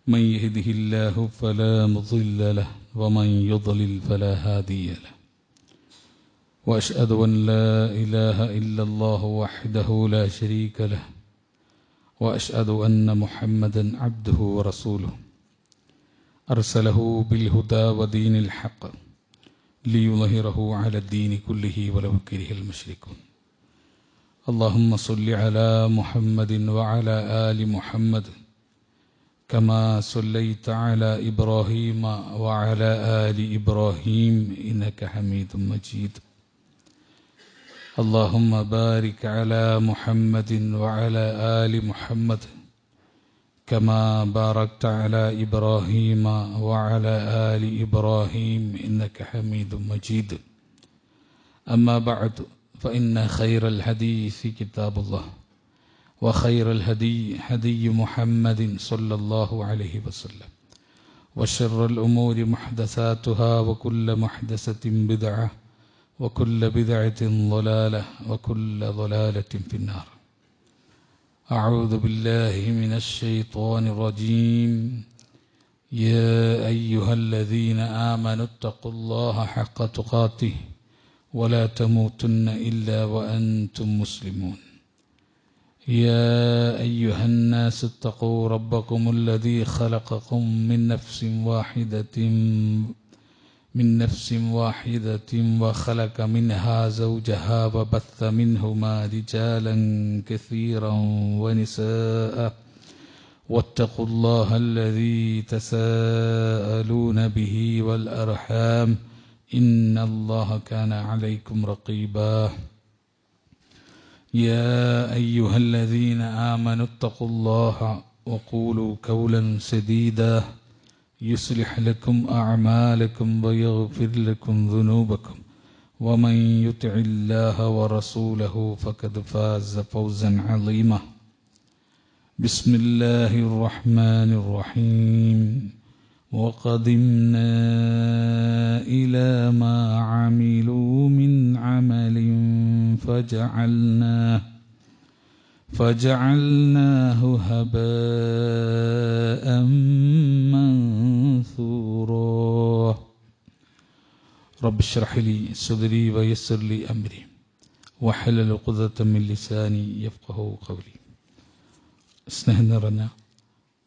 من يهده الله فلا مضل له ومن يضلل فلا هادي له وأشهد أن لا إله إلا الله وحده لا شريك له وأشهد أن محمدا عبده ورسوله أرسله بالهدى ودين الحق ليظهره على الدين كله ولو كره المشركون اللهم صل على محمد وعلى آل محمد كما صليت على إبراهيم وعلى آل إبراهيم إنك حميد مجيد اللهم بارك على محمد وعلى آل محمد كما باركت على إبراهيم وعلى آل إبراهيم إنك حميد مجيد أما بعد فإن خير الحديث كتاب الله وخير الهدي هدي محمد صلى الله عليه وسلم وشر الأمور محدثاتها وكل محدثة بدعة وكل بدعة ضلالة وكل ضلالة في النار أعوذ بالله من الشيطان الرجيم يا أيها الذين آمنوا اتقوا الله حق تقاته ولا تموتن إلا وأنتم مسلمون يا أيها الناس اتقوا ربكم الذي خلقكم من نفس واحدة وخلق منها زوجها وبث منهما رجالا كثيرا ونساء واتقوا الله الذي تساءلون به والأرحام إن الله كان عليكم رقيبا يا أيها الذين آمنوا اتقوا الله وقولوا قولا سديدا يصلح لكم أعمالكم ويغفر لكم ذنوبكم ومن يطع الله ورسوله فقد فاز فوزا عظيما بسم الله الرحمن الرحيم وقدمنا إلى ما عملوا من عمل فجعلناه هباء منثورا رب اشرح لي صدري ويسر لي أمري واحلل عقدة من لساني يفقهوا قولي സ്നേഹം നിറഞ്ഞ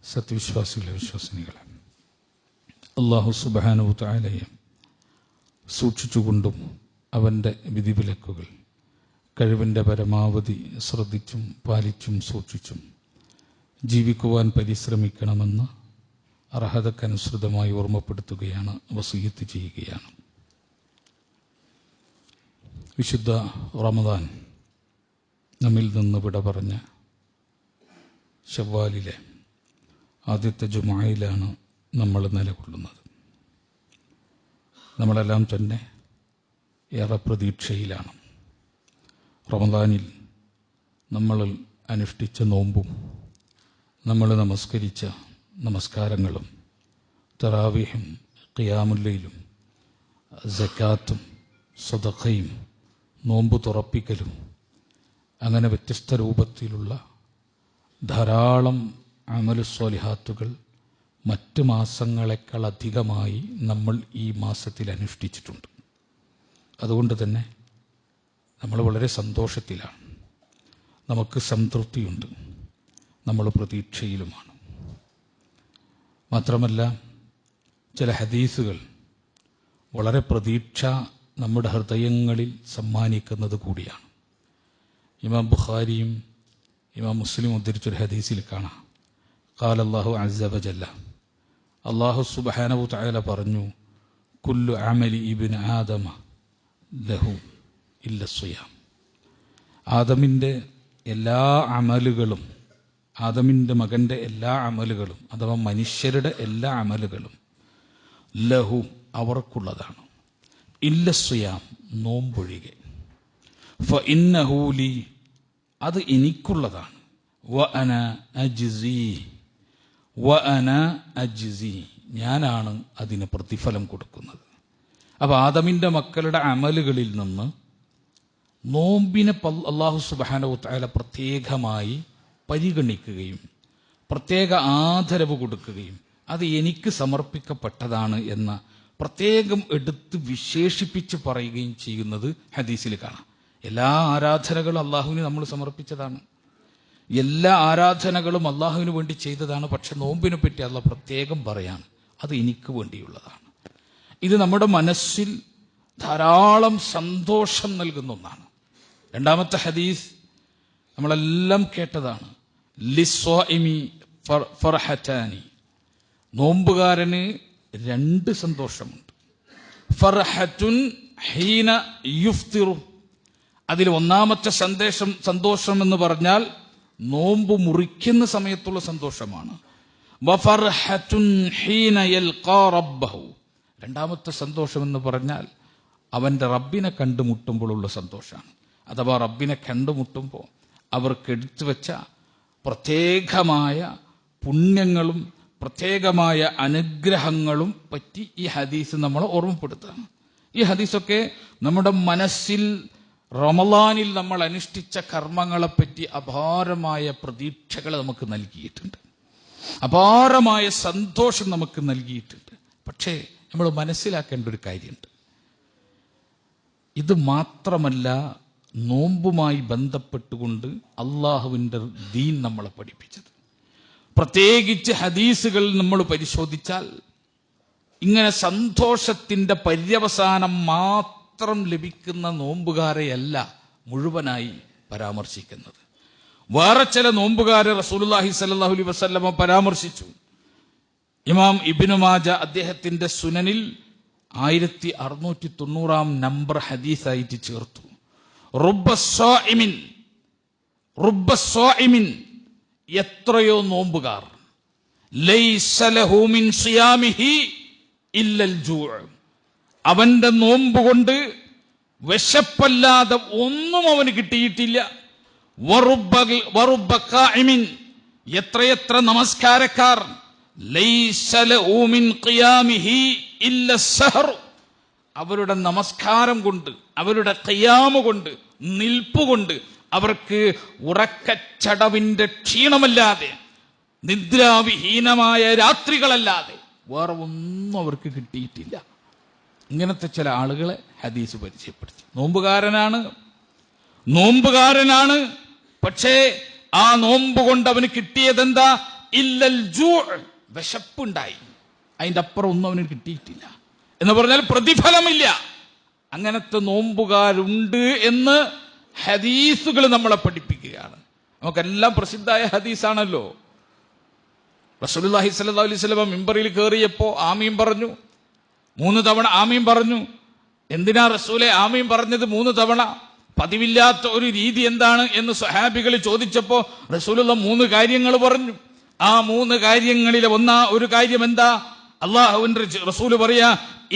സത്യവിശ്വാസികളെ വിശ്വാസിനികളെ, അല്ലാഹു സുബ്ഹാനഹു തആലയെ സൂക്ഷിച്ചുകൊണ്ടും അവൻ്റെ വിധിവിലക്കുകൾ കഴിവിൻ്റെ പരമാവധി ശ്രദ്ധിച്ചും പാലിച്ചും സൂക്ഷിച്ചും ജീവിക്കുവാൻ പരിശ്രമിക്കണമെന്ന് അർഹതക്കനുസൃതമായി ഓർമ്മപ്പെടുത്തുകയാണ്, വസിയ്യത്ത് ചെയ്യുകയാണ്. വിശുദ്ധ റമദാൻ നമ്മിൽ നിന്ന് വിട പറഞ്ഞ ശവ്വാലിലെ ആദ്യത്തെ ജുമുഅയിലാണ് നമ്മൾ നിലകൊള്ളുന്നത്. നമ്മളെല്ലാം തന്നെ ഏറെ പ്രതീക്ഷയിലാണ്. റമദാനിൽ നമ്മൾ അനുഷ്ഠിച്ച നോമ്പും നമ്മൾ നമസ്കരിച്ച നമസ്കാരങ്ങളും തറാവീഹും ഖിയാമുൽ ലൈലും സക്കാത്തും സദഖയും നോമ്പ് തുറപ്പിക്കലും അങ്ങനെ വ്യത്യസ്ത രൂപത്തിലുള്ള ധാരാളം അമലു സ്വാലിഹാത്തുകൾ മറ്റ് മാസങ്ങളെക്കാൾ അധികമായി നമ്മൾ ഈ മാസത്തിൽ അനുഷ്ഠിച്ചിട്ടുണ്ട്. അതുകൊണ്ട് തന്നെ നമ്മൾ വളരെ സന്തോഷത്തിലാണ്, നമുക്ക് സംതൃപ്തിയുണ്ട്, നമ്മൾ പ്രതീക്ഷയിലുമാണ്. മാത്രമല്ല ചില ഹദീസുകൾ വളരെ പ്രതീക്ഷ നമ്മുടെ ഹൃദയങ്ങളിൽ സമ്മാനിക്കുന്നത് കൂടിയാണ്. ഇമാം ബുഖാരിയും ഇമാം മുസ്ലിം ഉദ്ധരിച്ചൊരു ഹദീസിൽ കാണാം, ഖാല അല്ലാഹു അസ്സ വജല്ല, അല്ലാഹു സുബ്ഹാനഹു തആല പറഞ്ഞു, കുല്ലു അമലി ഇബ്നു ആദമ ലഹു ഇല്ല സിയാം. ആദമിൻ്റെ എല്ലാ അമലുകളും, ആദമിൻ്റെ മകൻ്റെ എല്ലാ അമലുകളും അഥവാ മനുഷ്യരുടെ എല്ലാ അമലുകളും ലഹു അവർക്കുള്ളതാണ്, ഇല്ല സിയാം നോമ്പൊഴികെ, ഫഇന്നഹു ലി അത് എനിക്കുള്ളതാണ്, വ അന അജ്സി ഞാനാണ് അതിന് പ്രതിഫലം കൊടുക്കുന്നത്. അപ്പോൾ ആദമിൻ്റെ മക്കളുടെ അമലുകളിൽ നിന്ന് നോമ്പിനെ അല്ലാഹു സുബ്ഹാനഹു വതആല പ്രത്യേകമായി പരിഗണിക്കുകയും പ്രത്യേക ആദരവ് കൊടുക്കുകയും അത് എനിക്ക് സമർപ്പിക്കപ്പെട്ടതാണ് എന്ന പ്രത്യേകം എടുത്ത് വിശേഷിപ്പിച്ച് പറയുകയും ചെയ്യുന്നത് ഹദീസിൽ കാണാം. എല്ലാ ആരാധനകളും അള്ളാഹുവിന് നമ്മൾ സമർപ്പിച്ചതാണ്, എല്ലാ ആരാധനകളും അള്ളാഹുവിന് വേണ്ടി ചെയ്തതാണ്. പക്ഷെ നോമ്പിനെ പറ്റി അള്ളാഹ് പ്രത്യേകം പറയാണ്, അത് എനിക്ക് വേണ്ടിയുള്ളതാണ്. ഇത് നമ്മുടെ മനസ്സിൽ ധാരാളം സന്തോഷം നൽകുന്ന ഒന്നാണ്. രണ്ടാമത്തെ ഹദീസ് നമ്മളെല്ലാം കേട്ടതാണ്. ലിസ്വാഇമി ഫർഹതാനി, നോമ്പുകാരന് രണ്ട് സന്തോഷമുണ്ട്. ഫർഹത്തുൻ ഹീന യുഫ്തിറു, അതിൽ ഒന്നാമത്തെ സന്തോഷം എന്ന് പറഞ്ഞാൽ നോമ്പ് മുറിക്കുന്ന സമയത്തുള്ള സന്തോഷമാണ്. വഫർഹത്തുൻ ഹീന യൽഖാ റബ്ബഹു, രണ്ടാമത്തെ സന്തോഷം എന്ന് പറഞ്ഞാൽ അവന്റെ റബ്ബിനെ കണ്ടുമുട്ടുമ്പോഴുള്ള സന്തോഷമാണ്. അഥവാ റബ്ബിനെ കണ്ടുമുട്ടുമ്പോൾ അവർക്ക് എടുത്തു വെച്ച പ്രത്യേകമായ പുണ്യങ്ങളും പ്രത്യേകമായ അനുഗ്രഹങ്ങളും പറ്റി ഈ ഹദീസ് നമ്മളെ ഓർമ്മപ്പെടുത്തുകയാണ്. ഈ ഹദീസൊക്കെ നമ്മുടെ മനസ്സിൽ റമളാനിൽ നമ്മൾ അനുഷ്ഠിച്ച കർമ്മങ്ങളെപ്പറ്റി അപാരമായ പ്രതീക്ഷകൾ നമുക്ക് നൽകിയിട്ടുണ്ട്, അപാരമായ സന്തോഷം നമുക്ക് നൽകിയിട്ടുണ്ട്. പക്ഷേ നമ്മൾ മനസ്സിലാക്കേണ്ട ഒരു കാര്യമുണ്ട്. ഇത് മാത്രമല്ല, നോമ്പുമായി ബന്ധപ്പെട്ടുകൊണ്ട് അള്ളാഹുവിൻ്റെ ദീൻ നമ്മളെ പഠിപ്പിച്ചത്, പ്രത്യേകിച്ച് ഹദീസുകൾ നമ്മൾ പരിശോധിച്ചാൽ ഇങ്ങനെ സന്തോഷത്തിന്റെ പര്യവസാനം മാത്രം ലഭിക്കുന്ന നോമ്പുകാരെയല്ല മുഴുവനായി പരാമർശിക്കുന്നത്. വേറെ ചില നോമ്പുകാരെ റസൂലുള്ളാഹി സ്വല്ലല്ലാഹു അലൈഹി വസല്ലമ പരാമർശിച്ചു. ഇമാം ഇബ്നു മാജ അദ്ദേഹത്തിന്റെ സുനനിൽ 1690 നമ്പർ ഹദീസായിട്ട് ചേർത്തു. റുബ്ബ സ്വാഇമിൻ, എത്രയോ നോമ്പുകാർ, ലൈസ ലഹു മിൻ സിയാമിഹി ഇല്ലൽ ജൂഅ്, അവന്റെ നോമ്പ് കൊണ്ട് വിശപ്പല്ലാതെ ഒന്നും അവന് കിട്ടിയിട്ടില്ല. വറുബ്ബ ഖാഇമിൻ, എത്രയെത്ര നമസ്കാരക്കാർ, ലൈസ ലഹു മിൻ ഖിയാമിഹി ഇല്ല സഹർ, അവരുടെ നമസ്കാരം കൊണ്ട്, അവരുടെ ഖിയാമ് കൊണ്ട്, നിൽപ്പുകൊണ്ട് അവർക്ക് ഉറക്കച്ചടവിന്റെ ക്ഷീണമല്ലാതെ, നിദ്രാവിഹീനമായ രാത്രികളല്ലാതെ വേറെ ഒന്നും അവർക്ക് കിട്ടിയിട്ടില്ല. ഇങ്ങനത്തെ ചില ആളുകളെ ഹദീസ് പരിചയപ്പെടുത്തി. നോമ്പുകാരനാണ്, പക്ഷേ ആ നോമ്പ് കൊണ്ട് അവന് കിട്ടിയതെന്താ? ഇല്ലൽ ജൂഅ്, വിശപ്പുണ്ടായി, അതിന്റെ അപ്പുറം ഒന്നും അവന് കിട്ടിയിട്ടില്ല എന്ന് പറഞ്ഞാൽ പ്രതിഫലമില്ല. അങ്ങനത്തെ നോമ്പുകാരുണ്ട് എന്ന് ഹദീസുകൾ നമ്മളെ പഠിപ്പിക്കുകയാണ്. നമുക്കെല്ലാം പ്രസിദ്ധമായ ഹദീസാണല്ലോ. റസൂലുള്ളാഹി സ്വല്ലല്ലാഹു അലൈഹി വസല്ലം മിമ്പറിൽ കയറിയപ്പോ ആമീൻ പറഞ്ഞു, 3 തവണ ആമീൻ പറഞ്ഞു. എന്തിനാ റസൂലെ ആമീൻ പറഞ്ഞത് 3 തവണ? പതിവില്ലാത്ത ഒരു രീതി എന്താണ് എന്ന് സ്വഹാബികൾ ചോദിച്ചപ്പോ റസൂലുള്ള 3 കാര്യങ്ങൾ പറഞ്ഞു. ആ 3 കാര്യങ്ങളിലെ ഒരു കാര്യം എന്താ? അല്ലാഹുവിന്റെ റസൂല് പറയാ,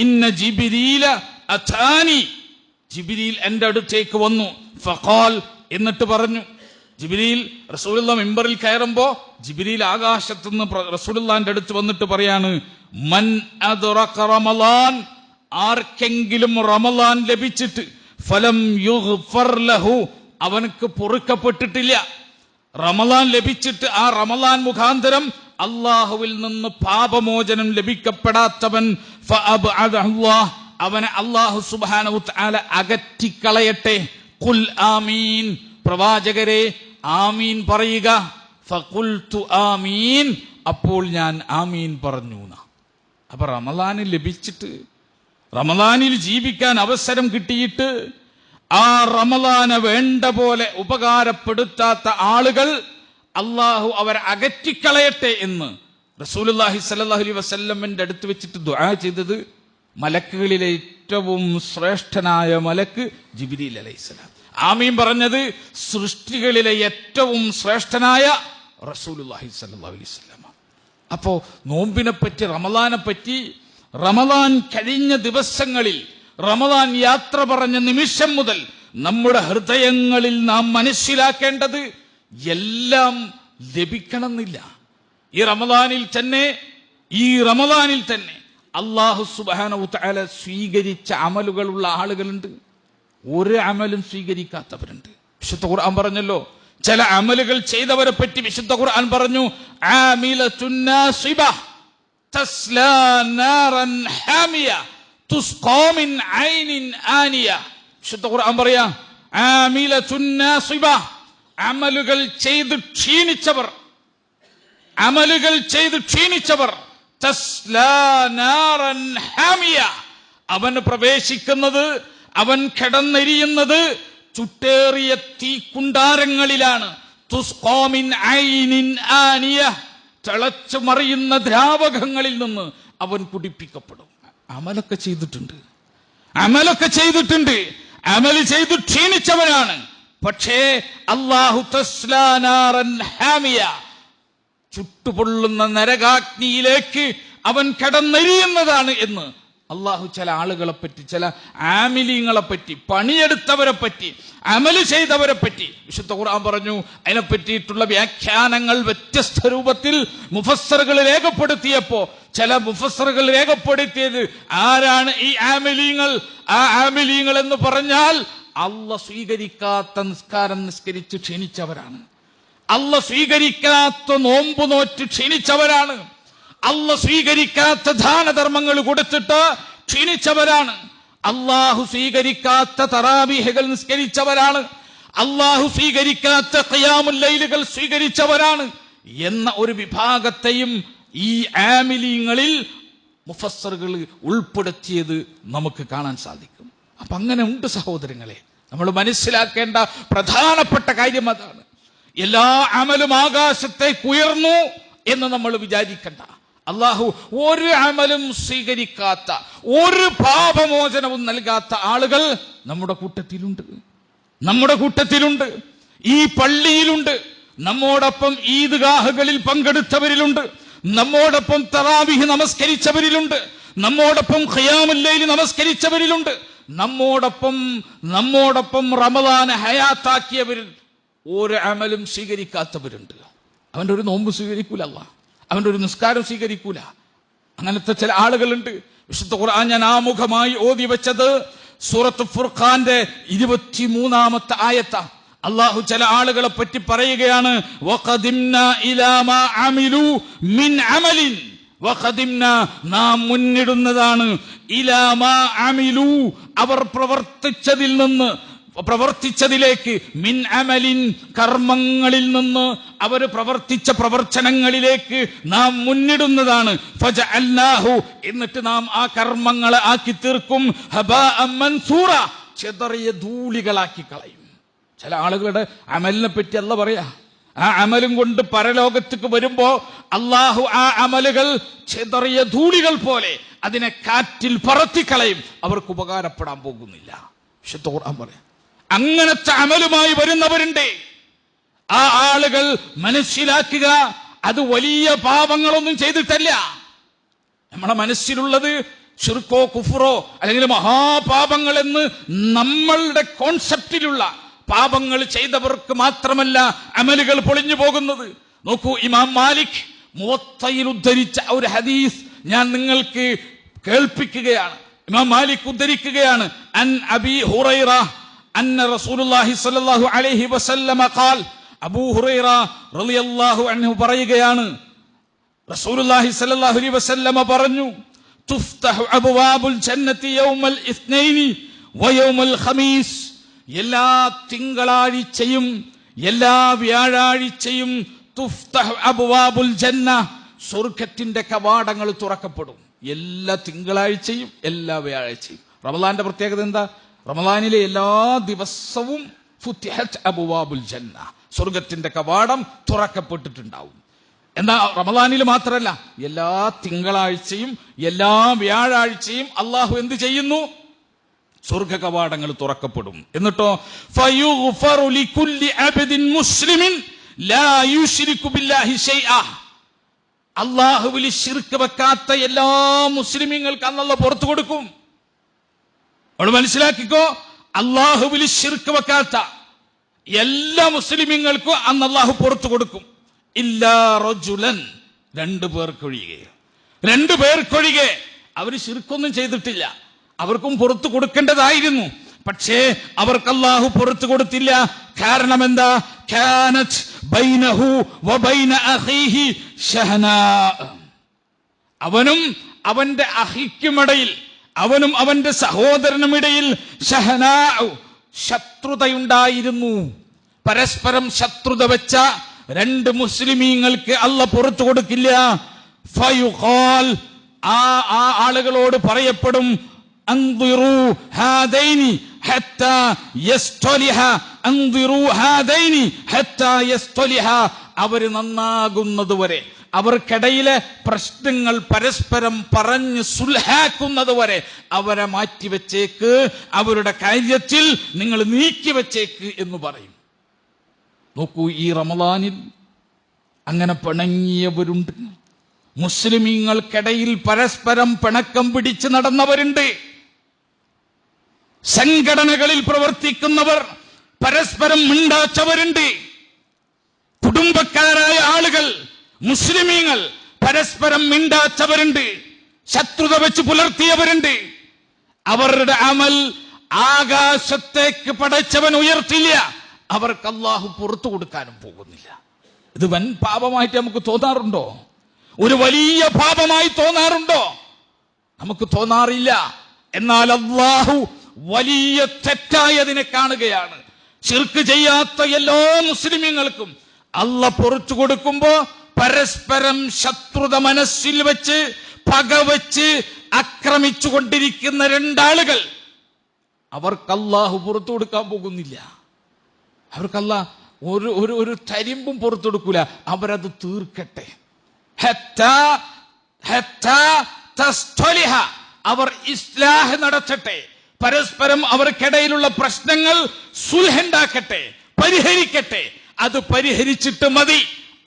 ഇന്ന ജിബ്രീല അതാനി, ജിബ്രീൽ എന്റെ അടുത്തേക്ക് വന്നു. ഫഖാൽ, എന്നിട്ട് പറഞ്ഞു. ജിബ്രീൽ റസൂലുള്ള മിമ്പറിൽ കയറുമ്പോ ജിബ്രീൽ ആകാശത്തുനിന്ന് റസൂലുള്ളാന്റെ അടുത്ത് വന്നിട്ട് പറയാണ്, മൻ അദ്റക റമളാൻ, ആർക്കെങ്കിലും റമളാൻ ലഭിച്ചിട്ട് ഫലം യുഗ്ഫർ ലഹു, അവനക്ക് പൊറുക്കപ്പെട്ടിട്ടില്ല. റമളാൻ ലഭിച്ചിട്ട് ആ റമളാൻ മുഖാന്തരം അള്ളാഹുവിൽ നിന്ന് പാപമോചനം ലഭിക്കപ്പെടാത്തവൻ ഫഅബ്അദഹുല്ലാഹ്, അവനെ അള്ളാഹു സുബ്ഹാനഹു തആല അകറ്റിക്കളയട്ടെ. ഖുൽ ആമീൻ, പ്രവാചകരെ ആമീൻ പറയുക. ഫഖുൽതു ആമീൻ, അപ്പോൾ ഞാൻ ആമീൻ പറഞ്ഞു. അപ്പൊ റമളാനിൽ ലഭിച്ചിട്ട്, റമളാനിൽ ജീവിക്കാൻ അവസരം കിട്ടിയിട്ട് ആ റമളാനെ വേണ്ട പോലെ ഉപകാരപ്പെടുത്താത്ത ആളുകൾ അള്ളാഹു അവരെ അകറ്റിക്കളയട്ടെ എന്ന് റസൂലുള്ളാഹി സ്വല്ലല്ലാഹു അലൈഹി വസല്ലമിന്റെ അടുത്ത് വെച്ചിട്ട് ദുആ ചെയ്തത് മലക്കുകളിലെ ഏറ്റവും ശ്രേഷ്ഠനായ മലക്ക് ജിബ്രീൽ അലൈഹിസ്സലാം. ആമീൻ പറഞ്ഞത് സൃഷ്ടികളിലെ ഏറ്റവും ശ്രേഷ്ഠനായ റസൂലുള്ളാഹി സ്വല്ലല്ലാഹു അലൈഹി വസല്ലം. അപ്പോ നോമ്പിനെ പറ്റി, റമളാനെ പറ്റി, റമളാൻ കഴിഞ്ഞ ദിവസങ്ങളിൽ, റമളാൻ യാത്ര പറഞ്ഞ നിമിഷം മുതൽ നമ്മുടെ ഹൃദയങ്ങളിൽ നാം മനസ്സിലാക്കേണ്ടത് എല്ലാം ലഭിക്കണമെന്നില്ല. ഈ റമളാനിൽ തന്നെ അല്ലാഹു സുബ്ഹാനഹു തആല സ്വീകരിച്ച അമലുകളുള്ള ആളുകളുണ്ട്, ഒരു അമലും സ്വീകരിക്കാത്തവരുണ്ട്. വിശുദ്ധ ഖുർആൻ പറഞ്ഞല്ലോ, ചില അമലുകൾ ചെയ്തവരെ പറ്റി വിശുദ്ധ ഖുർആൻ പറഞ്ഞു, ആമിലത്തുൻ നാസിബ, തസ്ലാ നാറൻ ഹാമിയ തുസ്ഖാ മിൻ ഐനിൻ ആനിയ. വിശുദ്ധ ഖുർആൻ പറയാ ആമിലത്തുൻ നാസിബ, അമലുകൾ ചെയ്ത് ക്ഷീണിച്ചവർ തസ്ലാ നാറൻ ഹാമിയ, അവൻ പ്രവേശിക്കുന്നത്, അവൻ കിടന്നെരിയുന്നത് ചുട്ടേറിയ തീക്കുണ്ടാരങ്ങളിലാണ്. തുസ്ഖാ മിൻ ഐനിൻ ആനിയ, തിളച്ചു മറിയുന്ന ദ്രാവകങ്ങളിൽ നിന്ന് അവൻ കുടിപ്പിക്കപ്പെടും. അമലൊക്കെ ചെയ്തിട്ടുണ്ട്, അമൽ ചെയ്തു ക്ഷീണിച്ചവനാണ്. പക്ഷേ അല്ലാഹു തസ്ലാ നാറൻ ഹാമിയ, ചുട്ടുപൊള്ളുന്ന നരകാഗ്നിയിലേക്ക് അവൻ കടന്നെരിയുന്നതാണ് എന്ന് അള്ളാഹു ചില ആളുകളെ പറ്റി, ചില ആമിലീങ്ങളെ പറ്റി, പണിയെടുത്തവരെ പറ്റി, അമല് ചെയ്തവരെ പറ്റി വിശുദ്ധ ഖുർആൻ പറഞ്ഞു. അതിനെ പറ്റിയിട്ടുള്ള വ്യാഖ്യാനങ്ങൾ വ്യത്യസ്ത രൂപത്തിൽ മുഫസ്സറുകൾ രേഖപ്പെടുത്തിയപ്പോ ചില മുഫസ്സറുകൾ രേഖപ്പെടുത്തിയത് ആരാണ് ഈ ആമിലീങ്ങൾ? ആ ആമിലീങ്ങൾ എന്ന് പറഞ്ഞാൽ അല്ലാഹ് സ്വീകരിക്കാത്ത നിസ്കാരം നിസ്കരിച്ച് ക്ഷീണിച്ചവരാണ്, അല്ലാഹ് സ്വീകരിക്കാത്ത നോമ്പ് നോറ്റ് ക്ഷീണിച്ചവരാണ്, അല്ലാഹ് സ്വീകരിക്കാത്ത ദാനധർമ്മങ്ങൾ കൊടുത്തിട്ട് ക്ഷീണിച്ചവരാണ്, അല്ലാഹു സ്വീകരിക്കാത്ത തറാവീഹുകൾ നിസ്കരിച്ചവരാണ്, അല്ലാഹു സ്വീകരിക്കാത്ത ഖിയാമുൽ ലൈലുകൾ സ്വീകരിച്ചവരാണ് എന്ന ഒരു വിഭാഗത്തെയും ഈ ആമിലീങ്ങളിൽ മുഫസ്സറുകൾ ഉൾപ്പെടുത്തിയത് നമുക്ക് കാണാൻ സാധിക്കും. അപ്പൊ അങ്ങനെ ഉണ്ട് സഹോദരങ്ങളെ. നമ്മൾ മനസ്സിലാക്കേണ്ട പ്രധാനപ്പെട്ട കാര്യം അതാണ്. എല്ലാ അമലും ആകാശത്തേക്ക് ഉയർന്നു എന്ന് നമ്മൾ വിചാരിക്കണ്ട. അള്ളാഹു ഒരു അമലും സ്വീകരിക്കാത്ത, ഒരു പാപമോചനവും നൽകാത്ത ആളുകൾ നമ്മുടെ കൂട്ടത്തിലുണ്ട്, ഈ പള്ളിയിലുണ്ട്, നമ്മോടൊപ്പം ഈദ്ഗാഹുകളിൽ പങ്കെടുത്തവരിലുണ്ട്, നമ്മോടൊപ്പം തറാവീഹ് നമസ്കരിച്ചവരിലുണ്ട്, നമ്മോടൊപ്പം ഖിയാമുൽ ലൈൽ നമസ്കരിച്ചവരിലുണ്ട്, നമ്മോടൊപ്പം റമദാൻ ഹയാത്താക്കിയവരിൽ ഒരു അമലും സ്വീകരിക്കാത്തവരുണ്ട്. അവന്റെ ഒരു നോമ്പ് സ്വീകരിക്കൂല, അവന്റെ ഒരു നിസ്കാരം സ്വീകരിക്കൂല. അങ്ങനത്തെ ചില ആളുകളുണ്ട്. വിശുദ്ധ ഖുർആൻ ഞാൻ ആമുഖമായി ഓതി വെച്ചത് സൂറത്ത് ഫുർഖാന്റെ 23-ാമത്തെ ആയത്ത. അള്ളാഹു ചില ആളുകളെ പറ്റി പറയുകയാണ്, വഖദിംനാ ഇലാ മാ അമിലു മിൻ അമലിൻ, വഖദിംനാ, നാം മുന്നിടുന്നതാണ്, ഇലാ മാ അമിലു, അവർ പ്രവർത്തിച്ചതിലേക്ക്, മിൻ അമലിൻ, കർമ്മങ്ങളിൽ നിന്ന്, അവർ പ്രവർത്തിച്ച പ്രവർത്തനങ്ങളിലേക്ക് നാം മുന്നിടുന്നതാണ്. ഫജഅൽനാഹു, എന്നിട്ട് നാം ആ കർമ്മങ്ങളെ ആക്കി തീർക്കും, ഹബാഅൻ മൻസൂറ, ചിതറിയ ധൂളികളാക്കി കളയും. ചില ആളുകളുടെ അമലിനെ പറ്റി അല്ലാഹ് പറയാ, ആ അമലും കൊണ്ട് പരലോകത്തേക്ക് വരുമ്പോ അള്ളാഹു ആ അമലുകൾ ചിതറിയ ധൂളികൾ പോലെ അതിനെ കാറ്റിൽ പറത്തിക്കളയും, അവർക്ക് ഉപകാരപ്പെടാൻ പോകുന്നില്ല. വിശുദ്ധ ഖുർആൻ പറയാം. അങ്ങനത്തെ അമലുമായി വരുന്നവരുണ്ട്. ആ ആളുകൾ മനസ്സിലാക്കുക, അത് വലിയ പാപങ്ങളൊന്നും ചെയ്തിട്ടല്ല. നമ്മളെ മനസ്സിലുള്ളത് ശിർക്കോ കുഫ്റോ അല്ലെങ്കിൽ മഹാപാപങ്ങൾ എന്ന് നമ്മളുടെ കോൺസെപ്റ്റിലുള്ള പാപങ്ങൾ ചെയ്തവർക്ക് മാത്രമല്ല അമലുകൾ പൊളിഞ്ഞു പോകുന്നത്. നോക്കൂ, ഇമാം മാലിക് മുവത്തയിൽ ഉദ്ധരിച്ച ഒരു ഹദീസ് ഞാൻ നിങ്ങൾക്ക് കേൾപ്പിക്കുകയാണ്. ഇമാം മാലിക് ഉദ്ധരിക്കുകയാണ്, അൻ അബി ഹുറൈറ അന്ന റസൂലുള്ളാഹി സ്വല്ലല്ലാഹു അലൈഹി വസല്ലമ ഖാൽ, അബൂ ഹുറൈറ റളിയല്ലാഹു അൻഹു പറയുകയാണ്, റസൂലുള്ളാഹി സ്വല്ലല്ലാഹു അലൈഹി വസല്ലമ പറഞ്ഞു, തുഫ്തഹു അബ്വാബുൽ ജന്നതി യൗമൽ ഇസ്നൈനി വയൗമൽ ഖമീസ്, എല്ലാ തിങ്കളാഴ്ചയും എല്ലാ വ്യാഴാഴ്ചയും തുഫ്തഹു അബ്വാബുൽ ജന്ന, സ്വർഗ്ഗത്തിന്റെ കവാടങ്ങൾ തുറക്കപ്പെടും. എല്ലാ തിങ്കളാഴ്ചയും എല്ലാ വ്യാഴാഴ്ചയും. റമളാന്റെ പ്രത്യേകത എന്താ? റമളാനിലെ എല്ലാ ദിവസവും ഫുത്തിഹത് അബ്വാബുൽ ജന്ന, സ്വർഗ്ഗത്തിന്റെ കവാടം തുറക്കപ്പെട്ടിട്ടുണ്ടാവും. എന്നാ റമളാനിൽ മാത്രമല്ല, എല്ലാ തിങ്കളാഴ്ചയും എല്ലാ വ്യാഴാഴ്ചയും അള്ളാഹു എന്ത് ചെയ്യുന്നു? സ്വർഗ്ഗ കവാടങ്ങൾ തുറക്കപ്പെടും. എന്നിട്ടോ ഫയുഗ്ഫറു ലികുല്ലി അബ്ദിൻ മുസ്ലിമിൻ ലാ യുശ്രികു ബില്ലാഹി ശൈഅ, അല്ലാഹുവിൽ ശിർക്ക് വെക്കാത്ത എല്ലാ മുസ്ലിമീങ്ങൾക്ക് അല്ലാഹു പുറത്തു കൊടുക്കും. നമ്മൾ മനസ്സിലാക്കിക്കോ, അല്ലാഹുവിൽ ശിർക്ക് വെക്കാത്ത എല്ലാ മുസ്ലിമീങ്ങൾക്കും അന്ന് അല്ലാഹു പുറത്തു കൊടുക്കും. ഇല്ലാ റജുലൻ, രണ്ടു പേർക്കൊഴികെ. അവര് ശിർക്കൊന്നും ചെയ്തിട്ടില്ല, അവർക്കും പുറത്തു കൊടുക്കേണ്ടതായിരുന്നു. പക്ഷേ അവർക്ക് അല്ലാഹു പുറത്തു കൊടുത്തില്ല. കാരണം എന്താ? കാനത് ബൈനഹു വബൈന അഖീഹി ശഹനാ, അവനും അവന്റെ അഹിക്കുമിടയിൽ, അവനും അവന്റെ സഹോദരനുമിടയിൽ ശത്രുതയുണ്ടായിരുന്നു. പരസ്പരം ശത്രുത വെച്ച രണ്ട് മുസ്ലിമീങ്ങൾക്ക് അല്ലാഹ് പുറത്തു കൊടുക്കില്ല. ഫയുഖാൽ, ആ ആളുകളോട് പറയപ്പെടും, അൻദിറു ഹാദൈനി ഹത്താ യസ്തലിഹ, അൻദിറു ഹാദൈനി ഹത്താ യസ്തലിഹ. അവർ നന്നാകുന്നത് വരെ, അവർക്കിടയിലെ പ്രശ്നങ്ങൾ പരസ്പരം പറഞ്ഞ് സുൽഹാക്കുന്നത് വരെ അവരെ മാറ്റിവെച്ചേക്ക്, അവരുടെ കാര്യത്തിൽ നിങ്ങൾ നീക്കിവെച്ചേക്ക് എന്ന് പറയും. നോക്കൂ, ഈ റമളാനിൽ അങ്ങനെ പിണങ്ങിയവരുണ്ട്. മുസ്ലിമീങ്ങൾക്കിടയിൽ പരസ്പരം പിണക്കം പിടിച്ച് നടന്നവരുണ്ട്. സംഘടനകളിൽ പ്രവർത്തിക്കുന്നവർ പരസ്പരം മിണ്ടാച്ചവരുണ്ട്. കുടുംബക്കാരായ ആളുകൾ, മുസ്ലിമീങ്ങൾ പരസ്പരം മിണ്ടാച്ചവരുണ്ട്. ശത്രുത വെച്ച് പുലർത്തിയവരുണ്ട്. അവരുടെ അമൽ ആകാശത്തേക്ക് പടച്ചവൻ ഉയർത്തില്ല. അവർക്ക് അല്ലാഹു പുറത്തു കൊടുക്കാനും പോകുന്നില്ല. ഇത് വൻ പാപമായിട്ട് നമുക്ക് തോന്നാറുണ്ടോ? ഒരു വലിയ പാപമായി തോന്നാറുണ്ടോ? നമുക്ക് തോന്നാറില്ല. എന്നാൽ അല്ലാഹു വലിയ തെറ്റായി അതിനെ കാണുകയാണ്. ശിർക്ക് ചെയ്യാത്ത എല്ലാ മുസ്ലിമീങ്ങൾക്കും അല്ലാഹ് പുറത്തു കൊടുക്കുമ്പോ പരസ്പരം ശത്രുത മനസ്സിൽ വെച്ച് പകവെച്ച് ആക്രമിച്ചു കൊണ്ടിരിക്കുന്ന രണ്ടാളുകൾ, അവർക്ക് അല്ലാഹു പുറത്തു കൊടുക്കാൻ പോകുന്നില്ല. അവർക്കല്ല ഒരു തരിമ്പും പുറത്തു കൊടുക്കൂല. അവരത് തീർക്കട്ടെ. അവർ ഇസ്ലാഹ് നടത്തട്ടെ. പരസ്പരം അവർക്കിടയിലുള്ള പ്രശ്നങ്ങൾ സുൽഹുണ്ടാക്കട്ടെ, പരിഹരിക്കട്ടെ. അത് പരിഹരിച്ചിട്ട് മതി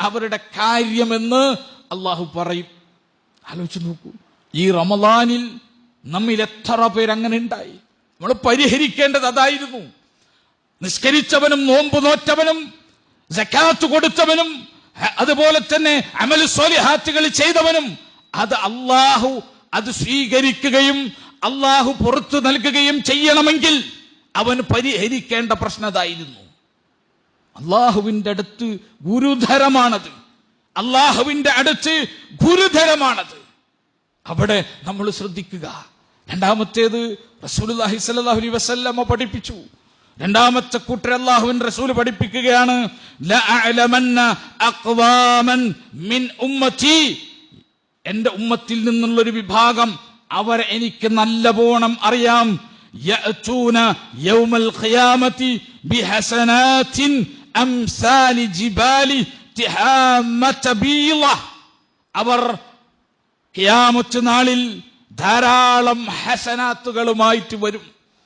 അവരുടെ കാര്യമെന്ന് അല്ലാഹു പറയും. ആലോചിച്ച് നോക്കൂ, ഈ റമളാനിൽ നമ്മിൽ എത്ര പേര് അങ്ങനെ ഉണ്ടായി? നമ്മൾ പരിഹരിക്കേണ്ടത് അതായിരുന്നു. നിസ്കരിച്ചവനും നോമ്പ് നോറ്റവനും സക്കാത്ത് കൊടുത്തവനും അതുപോലെ തന്നെ അമൽ സ്വാലിഹാത്തുകൾ ചെയ്തവനും അല്ലാഹു അത് സ്വീകരിക്കുകയും അല്ലാഹു പുറത്തു നൽകുകയും ചെയ്യണമെങ്കിൽ അവൻ പരിഹരിക്കേണ്ട പ്രശ്നതായിരുന്നു. അല്ലാഹുവിന്റെ അടുത്ത് ഗുരുതരമാണത്. അല്ലാഹുവിന്റെ അടുത്ത് ഗുരുതരമാണത്. അവിടെ നമ്മൾ ശ്രദ്ധിക്കുക. രണ്ടാമത്തേത് റസൂലുള്ളാഹി സ്വല്ലല്ലാഹു അലൈഹി വസല്ലമ പഠിപ്പിച്ചു. രണ്ടാമത്തെ കൂട്ടർ അല്ലാഹുവിന്റെ റസൂൽ പഠിപ്പിക്കുകയാണ്, ലഅഅലമന്ന അഖ്വാമൻ മിൻ ഉമ്മത്തി, എന്റെ ഉമ്മത്തിൽ നിന്നുള്ളൊരു വിഭാഗം അവരെ എനിക്ക് നല്ലവണ്ണം അറിയാം. യഅതൂന യൗമൽ ഖിയാമത്തി ബിഹസനാത്തിൻ അംസാലി ജിബാലി തിഹാമത ബീള. അവർ ഖിയാമത്ത് നാളിൽ ധാരാളം ഹസനാത്തുകളുമായിട്ട് വരും.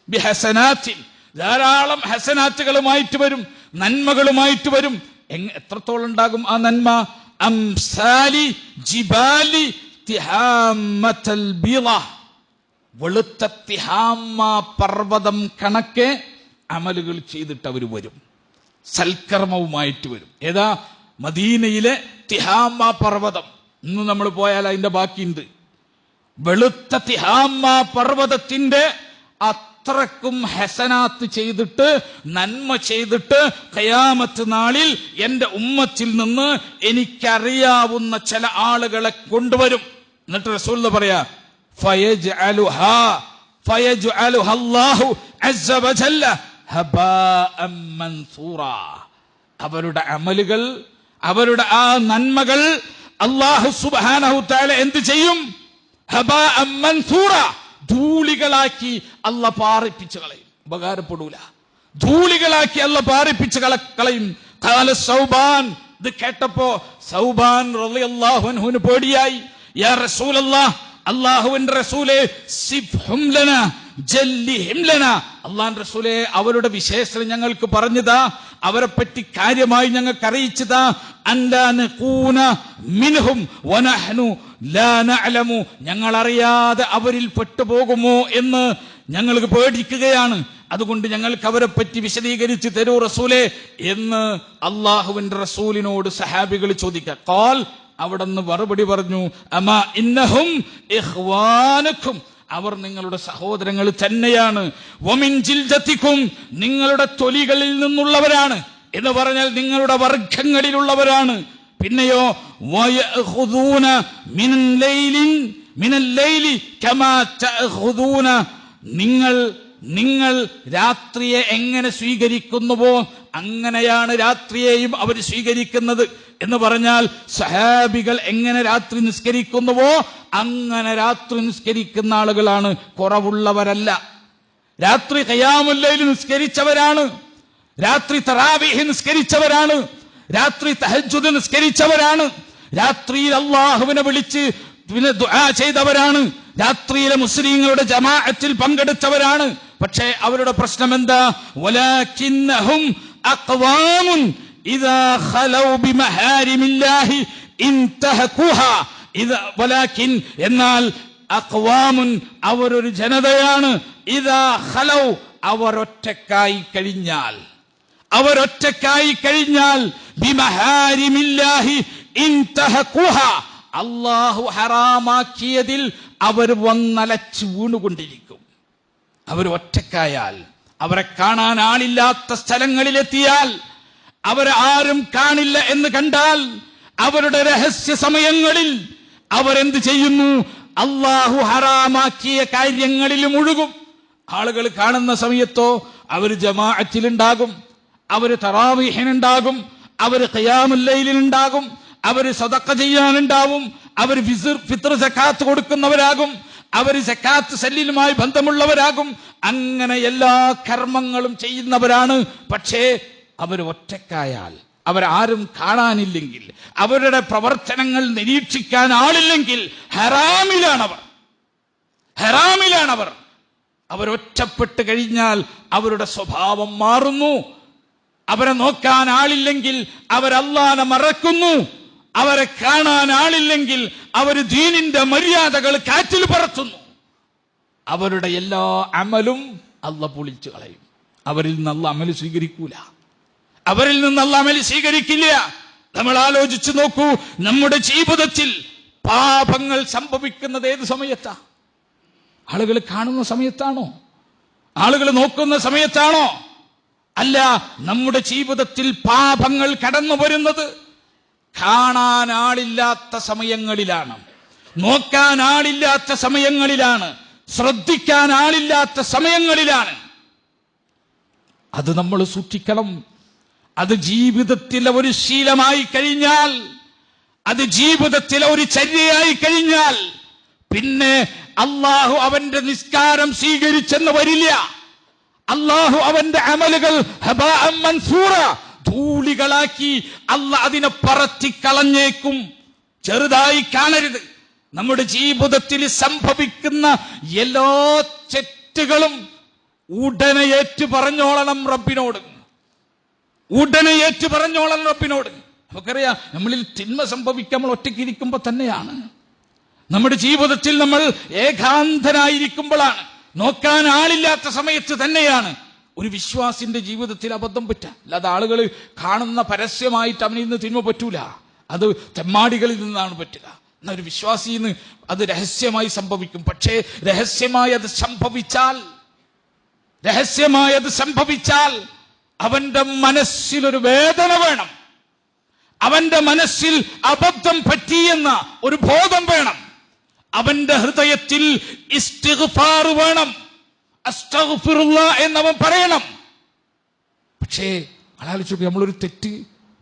ബിഹസനാത്തിൻ, ധാരാളം ഹസനാത്തുകളുമായിട്ട് വരും, നന്മകളുമായിട്ട് വരും. എത്രത്തോളം ഉണ്ടാകും ആ നന്മ? അംസാലി ജിബാലി തിഹാമതൽ ബീള, വെളുത്ത തിഹാമ പർവ്വതം കണക്കെ അമലുകൾ ചെയ്തിട്ട് അവർ വരും. സൽക്കർമ്മവുമായിട്ട് വരും. ഏതാ? മദീനയിലെ തിഹാമ പർവ്വതം. ഇന്ന് നമ്മൾ പോയാൽ അതിന്റെ ബാക്കിയുണ്ട്. വെളുത്ത തിഹാമ പർവ്വതത്തിന്റെ അത്രക്കും ഹസനാത്ത് ചെയ്തിട്ട്, നന്മ ചെയ്തിട്ട് ഖിയാമത്ത് നാളിൽ എന്റെ ഉമ്മത്തിൽ നിന്ന് എനിക്കറിയാവുന്ന ചില ആളുകളെ കൊണ്ടുവരും. എന്നിട്ട് റസൂൽ പറയാ, ഫയജ്അലുഹാ അല്ലാഹു അസ്സ വജല്ല ഹബാഅൻ മൻസൂറാ. അവരുടെ അമലുകൾ, അവരുടെ ആ നന്മകൾ അല്ലാഹു സുബ്ഹാനഹു തആല എന്ത് ചെയ്യും? ഹബാഅൻ മൻസൂറാ, ധൂളികളാക്കി അല്ലാഹ് പാറിപ്പിച്ച് കളയും. ഉപകാരപ്പെടൂല. ധൂളികളാക്കി അല്ലാഹ് പാറിപ്പിച്ച് കളയും. ഖാല സൗബാൻ, ഇത് കേട്ടപ്പോ സൗബാൻ റളിയല്ലാഹു അൻഹുവിന് പേടിയായി. യാ റസൂലല്ലാഹ്, അല്ലാഹുവിന്റെ റസൂലേ, സിഫ്ഹും ലനാ ജല്ലിഹിം ലനാ, അല്ലാഹുവിന്റെ റസൂലേ അവരുടെ വിശേഷണം ഞങ്ങൾക്ക് പറഞ്ഞതാ, അവരെ പറ്റി കാര്യമായി ഞങ്ങൾക്ക് അറിയിച്ചതാ. അൻലാ നകൂന മിൻഹും വനഹ്നു ലാ നഅലമു, ഞങ്ങൾ അറിയാതെ അവരിൽ പെട്ടുപോകുമോ എന്ന് ഞങ്ങൾക്ക് പേടിക്കുകയാണ്. അതുകൊണ്ട് ഞങ്ങൾക്ക് അവരെ പറ്റി വിശദീകരിച്ച് തരൂ റസൂലേ എന്ന് അല്ലാഹുവിന്റെ റസൂലിനോട് സഹാബികൾ ചോദിക്കുക. ഖാൽ, അവിടെന്ന് മറുപടി പറഞ്ഞു, അമാ ഇന്നഹും ഇഖ്വാനുക്കും, അവർ നിങ്ങളുടെ സഹോദരങ്ങൾ തന്നെയാണ്. വമിൻ ജിൽദതികും, നിങ്ങളുടെ തൊലികളിൽ നിന്നുള്ളവരാണ് എന്ന് പറഞ്ഞാൽ നിങ്ങളുടെ വർഗങ്ങളിലുള്ളവരാണ്. പിന്നെയോ വയഖുദൂന മിനൽ ലൈലി കമാ തഅഖുദൂന, നിങ്ങൾ രാത്രിയെ എങ്ങനെ സ്വീകരിക്കുന്നുവോ അങ്ങനെയാണ് രാത്രിയെയും അവർ സ്വീകരിക്കുന്നത് എന്ന് പറഞ്ഞാൽ സഹാബികൾ എങ്ങനെ രാത്രി നിസ്കരിക്കുന്നുവോ അങ്ങനെ രാത്രി നിസ്കരിക്കുന്ന ആളുകളാണ്, കുറവുള്ളവരല്ല. രാത്രി ഖിയാമുൽ ലൈൽ നിസ്കരിച്ചവരാണ്, രാത്രി തറാവീഹ് നിസ്കരിച്ചവരാണ്, രാത്രി തഹജ്ജുദ് നിസ്കരിച്ചവരാണ്, രാത്രിയിൽ അല്ലാഹുവിനെ വിളിച്ച് പിന്നെ ദുആ ചെയ്തവരാണ്, രാത്രിയിലെ മുസ്ലിങ്ങളുടെ ജമാഅത്തിൽ പങ്കെടുത്തവരാണ്. പക്ഷേ അവരുടെ പ്രശ്നം എന്താ? വലാകിന്നഹും അഖ്വാമുൻ ഇദാ ഖലൗ ബിമഹാരിമില്ലാഹി ഇൻതഹകുഹാ. വലാകിൻ എന്നാൽ അഖ്വാമുൻ അവരൊരു ജനതയാണ്, ഇദാ ഖലൗ അവരൊറ്റക്കായി കഴിഞ്ഞാൽ ബിമഹാരിമില്ലാഹി ഇൻതഹകുഹാ അല്ലാഹു ഹറാമാക്കിയതിൽ അവർ വന്നലച്ച് വീണുകൊണ്ടിരിക്കും. അവർ ഒറ്റക്കായാൽ, അവരെ കാണാൻ ആളില്ലാത്ത സ്ഥലങ്ങളിലെത്തിയാൽ, അവരെ ആരും കാണില്ല എന്ന് കണ്ടാൽ, അവരുടെ രഹസ്യ സമയങ്ങളിൽ അവരെന്ത് ചെയ്യുന്നു? അല്ലാഹു ഹറാമാക്കിയ കാര്യങ്ങളിൽ മുഴുകും. ആളുകൾ കാണുന്ന സമയത്തോ അവർ ജമാഅത്തിലുണ്ടാകും, അവർ തറാവീഹിനുണ്ടാകും, അവർ ഖിയാമുൽ ലൈലിനുണ്ടാകും, അവർ സദഖ ചെയ്യാനുണ്ടാവും, അവർ ഫിത്ർ സക്കാത്ത് കൊടുക്കുന്നവരാകും, അവർ സക്കാത്ത് സല്ലിലുമായി ബന്ധമുള്ളവരാകും. അങ്ങനെ എല്ലാ കർമ്മങ്ങളും ചെയ്യുന്നവരാണ്. പക്ഷേ അവർ ഒറ്റക്കായാൽ, അവരാരും കാണാനില്ലെങ്കിൽ, അവരുടെ പ്രവർത്തനങ്ങൾ നിരീക്ഷിക്കാൻ ആളില്ലെങ്കിൽ ഹറാമിലാണവർ. അവരൊറ്റപ്പെട്ട് കഴിഞ്ഞാൽ അവരുടെ സ്വഭാവം മാറുന്നു. അവരെ നോക്കാൻ ആളില്ലെങ്കിൽ അവർ അല്ലാഹനെ മറക്കുന്നു. അവരെ കാണാൻ ആളില്ലെങ്കിൽ അവർ ദീനിന്റെ മര്യാദകൾ കാറ്റിൽ പറത്തുന്നു. അവരുടെ എല്ലാ അമലും അല്ലാഹ് പൊളിച്ചു കളയും. അവരിൽ നിന്ന് അല്ലാഹ് അമൽ സ്വീകരിക്കില്ല. നമ്മൾ ആലോചിച്ചു നോക്കൂ, നമ്മുടെ ജീവിതത്തിൽ പാപങ്ങൾ സംഭവിക്കുന്നത് ഏത് സമയത്താ? ആളുകൾ കാണുന്ന സമയത്താണോ? ആളുകൾ നോക്കുന്ന സമയത്താണോ? അല്ല, നമ്മുടെ ജീവിതത്തിൽ പാപങ്ങൾ കടന്നു വരുന്നത് കാണാൻ ആളില്ലാത്ത സമയങ്ങളിലാണ്, നോക്കാൻ ആളില്ലാത്ത സമയങ്ങളിലാണ്, ശ്രദ്ധിക്കാൻ ആളില്ലാത്ത സമയങ്ങളിലാണ്. അത് നമ്മൾ സൂക്ഷിക്കണം. അത് ജീവിതത്തിലെ ഒരു ശീലമായി കഴിഞ്ഞാൽ, അത് ജീവിതത്തിലെ ഒരു ചര്യയായി കഴിഞ്ഞാൽ പിന്നെ അല്ലാഹു അവന്റെ നിസ്കാരം സ്വീകരിച്ചെന്ന് വരില്ല. അല്ലാഹു അവന്റെ അമലുകൾ ഹബാഅൻ മൻസൂറ, ധൂളികളാക്കി അല്ലാഹ് അതിനെ പറത്തിക്കളഞ്ഞേക്കും. ചെറുതായി കാണരുത്. നമ്മുടെ ജീവിതത്തിൽ സംഭവിക്കുന്ന എല്ലാ തെറ്റുകളും ഉടനെ ഏറ്റു പറഞ്ഞോളണം റബ്ബിനോട്. നമുക്കറിയാം, നമ്മളിൽ തിന്മ സംഭവിക്കാൻ നമ്മൾ ഒറ്റയ്ക്കിരിക്കുമ്പോൾ തന്നെയാണ്. നമ്മുടെ ജീവിതത്തിൽ നമ്മൾ ഏകാന്തനായിരിക്കുമ്പോഴാണ്, നോക്കാൻ ആളില്ലാത്ത സമയത്ത് തന്നെയാണ്. ഒരു വിശ്വാസിന്റെ ജീവിതത്തിൽ അബദ്ധം പറ്റാം. അല്ലാതെ ആളുകൾ കാണുന്ന പരസ്യമായിട്ട് അവനിൽ നിന്ന് തിന്മ പറ്റൂല. അത് തെമ്മാടികളിൽ നിന്നാണ് പറ്റുക. എന്നാൽ ഒരു വിശ്വാസിന്ന് അത് രഹസ്യമായി സംഭവിക്കും. പക്ഷേ രഹസ്യമായി അത് സംഭവിച്ചാൽ അവന്റെ മനസ്സിലൊരു വേദന വേണം. അവന്റെ മനസ്സിൽ അബദ്ധം പറ്റിയെന്ന ഒരു ബോധം വേണം. അവന്റെ ഹൃദയത്തിൽ ഇസ്തിഗ്ഫാർ വേണം, അസ്തഗ്ഫിറുല്ലാഹ് എന്നവൻ പറയണം. പക്ഷേ ആലോചിച്ചു, നമ്മളൊരു തെറ്റ്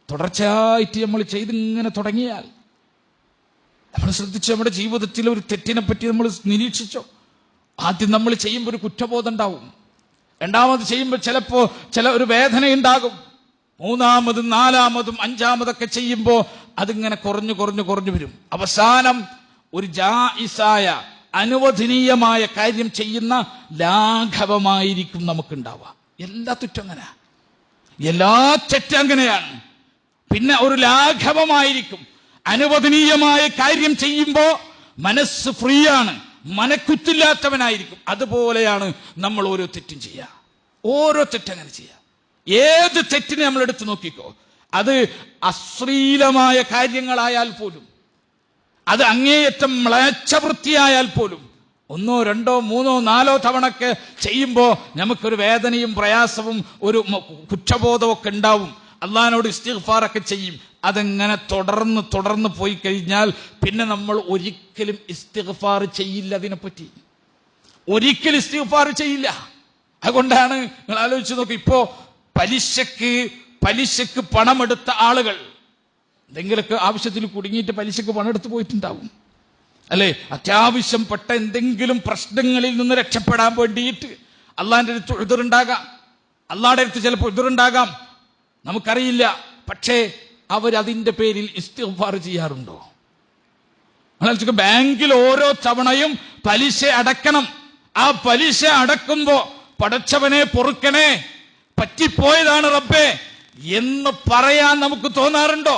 തുടർച്ചയായിട്ട് നമ്മൾ ചെയ്തിങ്ങനെ തുടങ്ങിയാൽ, നമ്മൾ ശ്രദ്ധിച്ചു, നമ്മുടെ ജീവിതത്തിൽ ഒരു തെറ്റിനെ പറ്റി നമ്മൾ നിരീക്ഷിച്ചോ? ആദ്യം നമ്മൾ ചെയ്യുമ്പോൾ ഒരു കുറ്റബോധം ഉണ്ടാവും, രണ്ടാമത് ചെയ്യുമ്പോൾ ചിലപ്പോ ഒരു വേദന ഉണ്ടാകും, മൂന്നാമതും നാലാമതും അഞ്ചാമതൊക്കെ ചെയ്യുമ്പോൾ അതിങ്ങനെ കുറഞ്ഞു വരും. അവസാനം ഒരു ജായിസായ അനുവദനീയമായ കാര്യം ചെയ്യുന്ന ലാഘവമായിരിക്കും നമുക്കുണ്ടാവുക. എല്ലാ തെറ്റും അങ്ങനെയാണ്. പിന്നെ ഒരു ലാഘവമായിരിക്കും. അനുവദനീയമായ കാര്യം ചെയ്യുമ്പോൾ മനസ്സ് ഫ്രീ ആണ്, മനക്കുറ്റില്ലാത്തവനായിരിക്കും. അതുപോലെയാണ് നമ്മൾ ഓരോ തെറ്റും ചെയ്യുക. അങ്ങനെ ചെയ്യുക. ഏത് തെറ്റിനെ നമ്മൾ എടുത്തു നോക്കിക്കോ, അത് അശ്ലീലമായ കാര്യങ്ങളായാൽ പോലും, അത് അങ്ങേയറ്റം മ്ലേച്ഛവൃത്തിയായാൽ പോലും, 1, 2, 3, 4 തവണക്കെ ചെയ്യുമ്പോൾ നമുക്കൊരു വേദനയും പ്രയാസവും ഒരു കുറ്റബോധവും ഒക്കെ ഉണ്ടാവും. അള്ളാഹിനോട് ഇസ്തിഗ്ഫാറൊക്കെ ചെയ്യും. അതെങ്ങനെ തുടർന്ന് പോയി കഴിഞ്ഞാൽ പിന്നെ നമ്മൾ ഒരിക്കലും ഇസ്തിഗ്ഫാർ ചെയ്യില്ല. അതിനെപ്പറ്റി ഒരിക്കലും ഇസ്തിഗ്ഫാർ ചെയ്യില്ല. അതുകൊണ്ടാണ് നിങ്ങൾ ആലോചിച്ച് നോക്ക്, ഇപ്പോ പലിശക്ക് പണമെടുത്ത ആളുകൾ എന്തെങ്കിലുമൊക്കെ ആവശ്യത്തിൽ കുടുങ്ങിയിട്ട് പലിശക്ക് പണമെടുത്ത് പോയിട്ടുണ്ടാവും അല്ലെ? അത്യാവശ്യപ്പെട്ട എന്തെങ്കിലും പ്രശ്നങ്ങളിൽ നിന്ന് രക്ഷപ്പെടാൻ വേണ്ടിയിട്ട് അള്ളാന്റെ അടുത്ത് ഉദറുണ്ടാകാം, അള്ളാന്റെ അടുത്ത് ചിലപ്പോൾ ഉദറുണ്ടാകാം, നമുക്കറിയില്ല. പക്ഷേ അവരതിന്റെ പേരിൽ ഇസ്തിഗ്ഫാർ ചെയ്യാറുണ്ടോ? ബാങ്കിൽ ഓരോ തവണയും പലിശ അടക്കണം. ആ പലിശ അടക്കുമ്പോ പടച്ചവനെ പൊറുക്കണേ, പറ്റിപ്പോയതാണ് റബ്ബേ എന്ന് പറയാൻ നമുക്ക് തോന്നാറുണ്ടോ?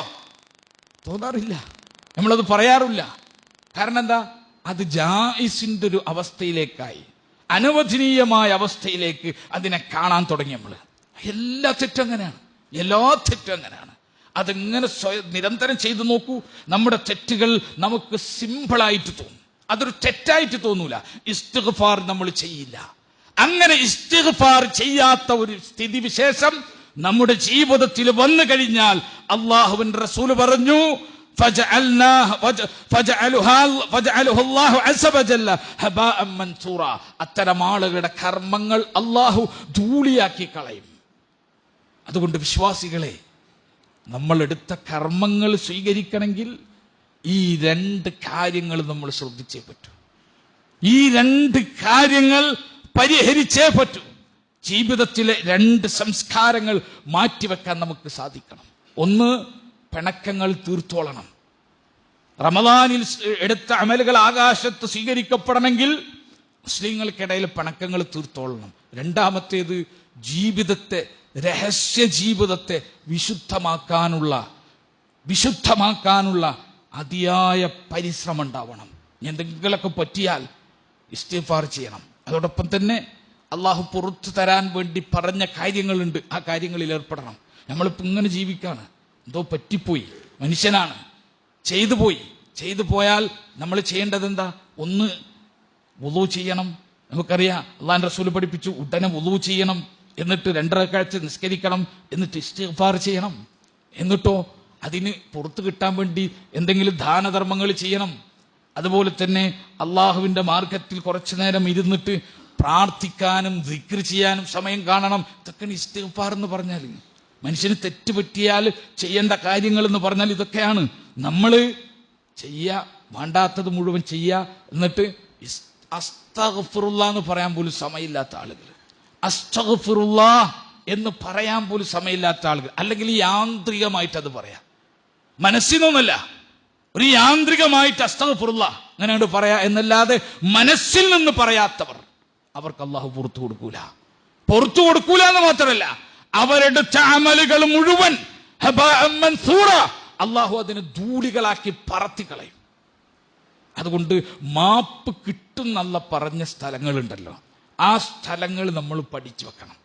തോന്നാറില്ല. നമ്മളത് പറയാറില്ല. കാരണം എന്താ? അത് ജായിസിന്റെ ഒരു അവസ്ഥയിലേക്കായി, അനുവദനീയമായ അവസ്ഥയിലേക്ക് അതിനെ കാണാൻ തുടങ്ങി. നമ്മൾ എല്ലാ തെറ്റും അങ്ങനെയാണ്. അതിങ്ങനെ നിരന്തരം ചെയ്തു നോക്കൂ. നമ്മുടെ തെറ്റുകൾ നമുക്ക് സിമ്പിളായിട്ട് തോന്നും, അതൊരു തെറ്റായിട്ട് തോന്നൂല. ഇസ്തിഗ്ഫാർ നമ്മൾ ചെയ്യില്ല. അങ്ങനെ ഇസ്തിഗ്ഫാർ ചെയ്യാത്ത ഒരു സ്ഥിതിവിശേഷം നമ്മുടെ ജീവിതത്തിൽ വന്നു കഴിഞ്ഞാൽ അല്ലാഹുവിന്റെ റസൂൽ പറഞ്ഞു, അത്തരം ആളുകളുടെ കർമ്മങ്ങൾ അല്ലാഹു ധൂളിയാക്കി കളയും. അതുകൊണ്ട് വിശ്വാസികളെ, നമ്മൾ എടുത്ത കർമ്മങ്ങൾ സ്വീകരിക്കണമെങ്കിൽ ഈ രണ്ട് കാര്യങ്ങൾ നമ്മൾ ശ്രദ്ധിച്ചേ പറ്റൂ. ഈ രണ്ട് കാര്യങ്ങൾ പരിഹരിച്ചേ പറ്റൂ. ജീവിതത്തിലെ രണ്ട് സംസ്കാരങ്ങൾ മാറ്റിവെക്കാൻ നമുക്ക് സാധിക്കണം. ഒന്ന്, പിണക്കങ്ങൾ തീർത്തോളണം. റമദാനിൽ എടുത്ത അമലുകൾ ആകാശത്ത് സ്വീകരിക്കപ്പെടണമെങ്കിൽ മുസ്ലിങ്ങൾക്കിടയിൽ പിണക്കങ്ങൾ തീർത്തോളണം. രണ്ടാമത്തേത്, രഹസ്യ ജീവിതത്തെ വിശുദ്ധമാക്കാനുള്ള അതിയായ പരിശ്രമം ഉണ്ടാവണം. എന്തെങ്കിലുമൊക്കെ പറ്റിയാൽ ഇസ്തിഗ്ഫാർ ചെയ്യണം. അതോടൊപ്പം തന്നെ അള്ളാഹു പുറത്തു തരാൻ വേണ്ടി പറഞ്ഞ കാര്യങ്ങളുണ്ട്, ആ കാര്യങ്ങളിൽ ഏർപ്പെടണം. നമ്മളിപ്പോൾ ഇങ്ങനെ ജീവിക്കാണ്, എന്തോ പറ്റിപ്പോയി, മനുഷ്യനാണ്, ചെയ്തു പോയാൽ നമ്മൾ ചെയ്യേണ്ടത് എന്താ? ഒന്ന്, വുളൂ ചെയ്യണം. നമുക്കറിയാം, അള്ളാഹുവിന്റെ റസൂൽ പഠിപ്പിച്ചു, ഉടനെ വുളൂ ചെയ്യണം, എന്നിട്ട് 2 റക്അത്ത് നിസ്കരിക്കണം, എന്നിട്ട് ഇസ്തിഗ്ഫാർ ചെയ്യണം. എന്നിട്ടോ അതിന് പുറത്തു കിട്ടാൻ വേണ്ടി എന്തെങ്കിലും ദാനധർമ്മങ്ങൾ ചെയ്യണം. അതുപോലെ തന്നെ അള്ളാഹുവിന്റെ മാർഗത്തിൽ കുറച്ചു നേരം ഇരുന്നിട്ട് പ്രാർത്ഥിക്കാനും ദിക്ർ ചെയ്യാനും സമയം കാണണം. ഇതൊക്കെയാണ് ഇസ്തിഗ്ഫാർ എന്ന് പറഞ്ഞാൽ. മനുഷ്യന് തെറ്റ് പറ്റിയാൽ ചെയ്യേണ്ട കാര്യങ്ങൾ എന്ന് പറഞ്ഞാൽ ഇതൊക്കെയാണ്. നമ്മൾ വേണ്ടാത്തത് മുഴുവൻ എന്നിട്ട് അസ്തഗ്ഫിറുല്ലാഹ് എന്ന് പറയാൻ പോലും സമയമില്ലാത്ത ആളുകൾ, അസ്തഗ്ഫിറുല്ലാഹ് എന്ന് പറയാൻ പോലും സമയമില്ലാത്ത ആളുകൾ, അല്ലെങ്കിൽ യാന്ത്രികമായിട്ട് അത് പറയാം, മനസ്സിനൊന്നല്ല, ഒരു യാന്ത്രികമായിട്ട് അസ്തഗ്ഫിറുല്ലാഹ് അങ്ങനെ പറയാ എന്നല്ലാതെ മനസ്സിൽ നിന്ന് പറയാത്തവർ, അവർക്ക് അള്ളാഹു പുറത്തു കൊടുക്കൂല എന്ന് മാത്രമല്ല, അവരെടുത്ത അമലുകൾ മുഴുവൻ അള്ളാഹു അതിനെ ധൂളികളാക്കി പറത്തിക്കളയും. അതുകൊണ്ട് മാപ്പ് കിട്ടുന്നല്ല പറഞ്ഞ സ്ഥലങ്ങളുണ്ടല്ലോ, ആ സ്ഥലങ്ങൾ നമ്മൾ പഠിച്ചു വെക്കണം.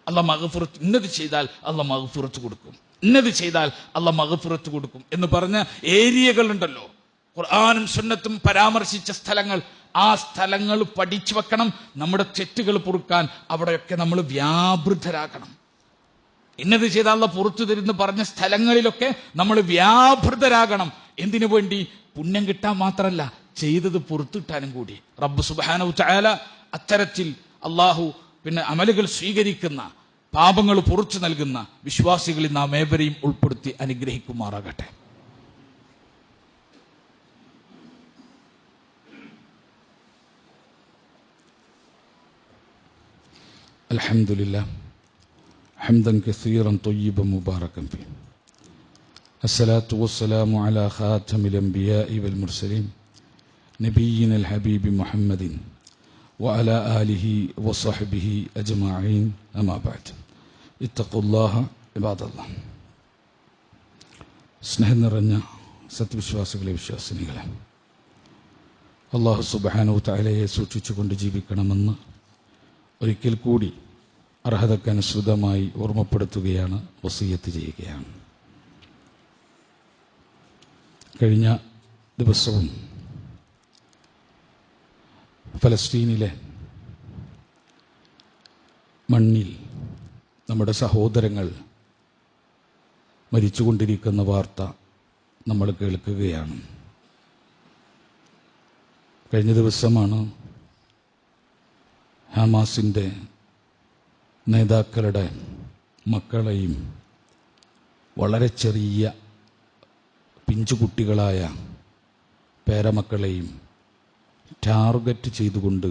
അള്ളാഹ് മഗ്ഫിറത്ത്, ഇന്നത് ചെയ്താൽ അള്ളാഹ് മഗ്ഫിറത്ത് കൊടുക്കും, ഇന്നത് ചെയ്താൽ അള്ളാഹ് മഗ്ഫിറത്ത് കൊടുക്കും എന്ന് പറഞ്ഞ ഏരിയകൾ ഉണ്ടല്ലോ, ഖുർആനും സുന്നത്തും പരാമർശിച്ച സ്ഥലങ്ങൾ. ആ സ്ഥലങ്ങൾ പഠിച്ചു വെക്കണം. നമ്മുടെ തെറ്റുകൾ പൊറുക്കാൻ അവിടെയൊക്കെ നമ്മൾ വ്യാപൃതരാകണം. ഇന്നത് ചെയ്താൽ അള്ളാഹ് പുറത്തു തരുന്ന പറഞ്ഞ സ്ഥലങ്ങളിലൊക്കെ നമ്മൾ വ്യാപൃതരാകണം. എന്തിനു വേണ്ടി? പുണ്യം കിട്ടാൻ മാത്രമല്ല, ചെയ്തത് പുറത്തിട്ടാനും കൂടി. റബ്ബ് സുബ്ഹാനഹു തആല അത്തരത്തിൽ അള്ളാഹു അമലുകൾ സ്വീകരിക്കുന്ന, പാപങ്ങൾ പുറത്തു നൽകുന്ന വിശ്വാസികളിൽ നാം ഏവരെയും ഉൾപ്പെടുത്തി അനുഗ്രഹിക്കുമാറാകട്ടെ. അൽഹംദുലില്ലാഹ് ഹംദൻ കസീറൻ ത്വയ്യിബൻ മുബാറകൻ ഫീ. അസ്സലാത്തു വസ്സലാമു അലാ ഖാതമിൽ അംബിയാഇ വൽ മുർസലീൻ നബിയ്യിനൽ ഹബീബി മുഹമ്മദിൻ വഅലാ ആലിഹി വസഹ്ബിഹി അജ്മഈൻ. അമാ ബഅദ്. ഇത്തഖുല്ലാഹ ഇബാദല്ലാഹ്. സ്നേഹം നിറഞ്ഞ സത്യവിശ്വാസികളെ, വിശ്വാസിനികളെ, അല്ലാഹു സുബ്ഹാനഹു തആലയെ സൂക്ഷിച്ചുകൊണ്ട് ജീവിക്കണമെന്ന് ഒരിക്കൽ കൂടി അർഹതക്കനുസൃതമായി ഓർമ്മപ്പെടുത്തുകയാണ്, വസിയത്ത് ചെയ്യുകയാണ്. കഴിഞ്ഞ ദിവസവും ഫലസ്തീനിലെ മണ്ണിൽ നമ്മുടെ സഹോദരങ്ങൾ മരിച്ചുകൊണ്ടിരിക്കുന്ന വാർത്ത നമ്മൾ കേൾക്കുകയാണ്. കഴിഞ്ഞ ദിവസമാണ് ഹമാസിൻ്റെ നേതാക്കളുടെ മക്കളെയും വളരെ ചെറിയ പിഞ്ചുകുട്ടികളായ പേരമക്കളെയും ടാർഗറ്റ് ചെയ്തുകൊണ്ട്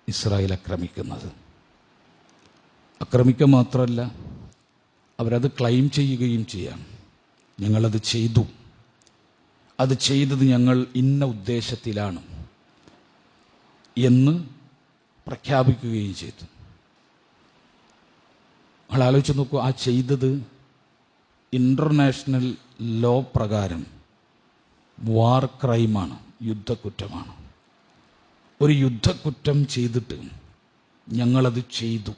ഇസ്രായേൽ ആക്രമിക്കുന്നത്. ആക്രമിക്കുക മാത്രമല്ല, അവരത് ക്ലെയിം ചെയ്യുകയും ചെയ്യാം. ഞങ്ങളത് ചെയ്തു, അത് ചെയ്തത് ഞങ്ങൾ ഇന്ന ഉദ്ദേശത്തിലാണ് എന്ന് പ്രഖ്യാപിക്കുകയും ചെയ്തു. നിങ്ങൾ ആലോചിച്ച് നോക്കൂ, ആ ചെയ്തത് ഇൻ്റർനാഷണൽ ലോ പ്രകാരം വാർ ക്രൈമാണ്, യുദ്ധക്കുറ്റമാണ്. ഒരു യുദ്ധക്കുറ്റം ചെയ്തിട്ട് ഞങ്ങളത് ചെയ്തു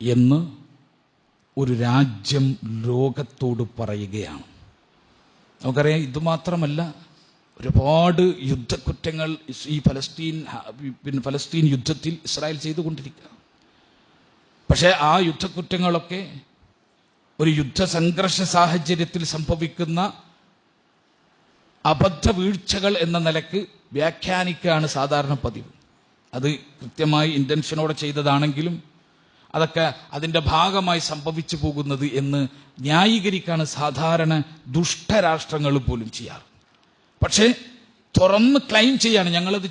എന്ന് ഒരു രാജ്യം ലോകത്തോട് പറയുകയാണ്. നമുക്കറിയാം, ഇതുമാത്രമല്ല, ഒരുപാട് യുദ്ധക്കുറ്റങ്ങൾ ഈ ഫലസ്തീൻ യുദ്ധത്തിൽ ഇസ്രായേൽ ചെയ്തുകൊണ്ടിരിക്കുക. പക്ഷേ ആ യുദ്ധക്കുറ്റങ്ങളൊക്കെ ഒരു യുദ്ധസംഘർഷ സാഹചര്യത്തിൽ സംഭവിക്കുന്ന അബദ്ധ വീഴ്ചകൾ എന്ന നിലക്ക് വ്യാഖ്യാനിക്കുകയാണ് സാധാരണ പതിവ്. അത് കൃത്യമായി ഇൻറ്റൻഷനോടെ ചെയ്തതാണെങ്കിലും അതൊക്കെ അതിൻ്റെ ഭാഗമായി സംഭവിച്ചു പോകുന്നത് എന്ന് ന്യായീകരിക്കാണ് സാധാരണ ദുഷ്ടരാഷ്ട്രങ്ങൾ പോലും ചെയ്യാറ്. പക്ഷേ തുറന്ന് ക്ലെയിം ചെയ്യാണ്, ഞങ്ങളത്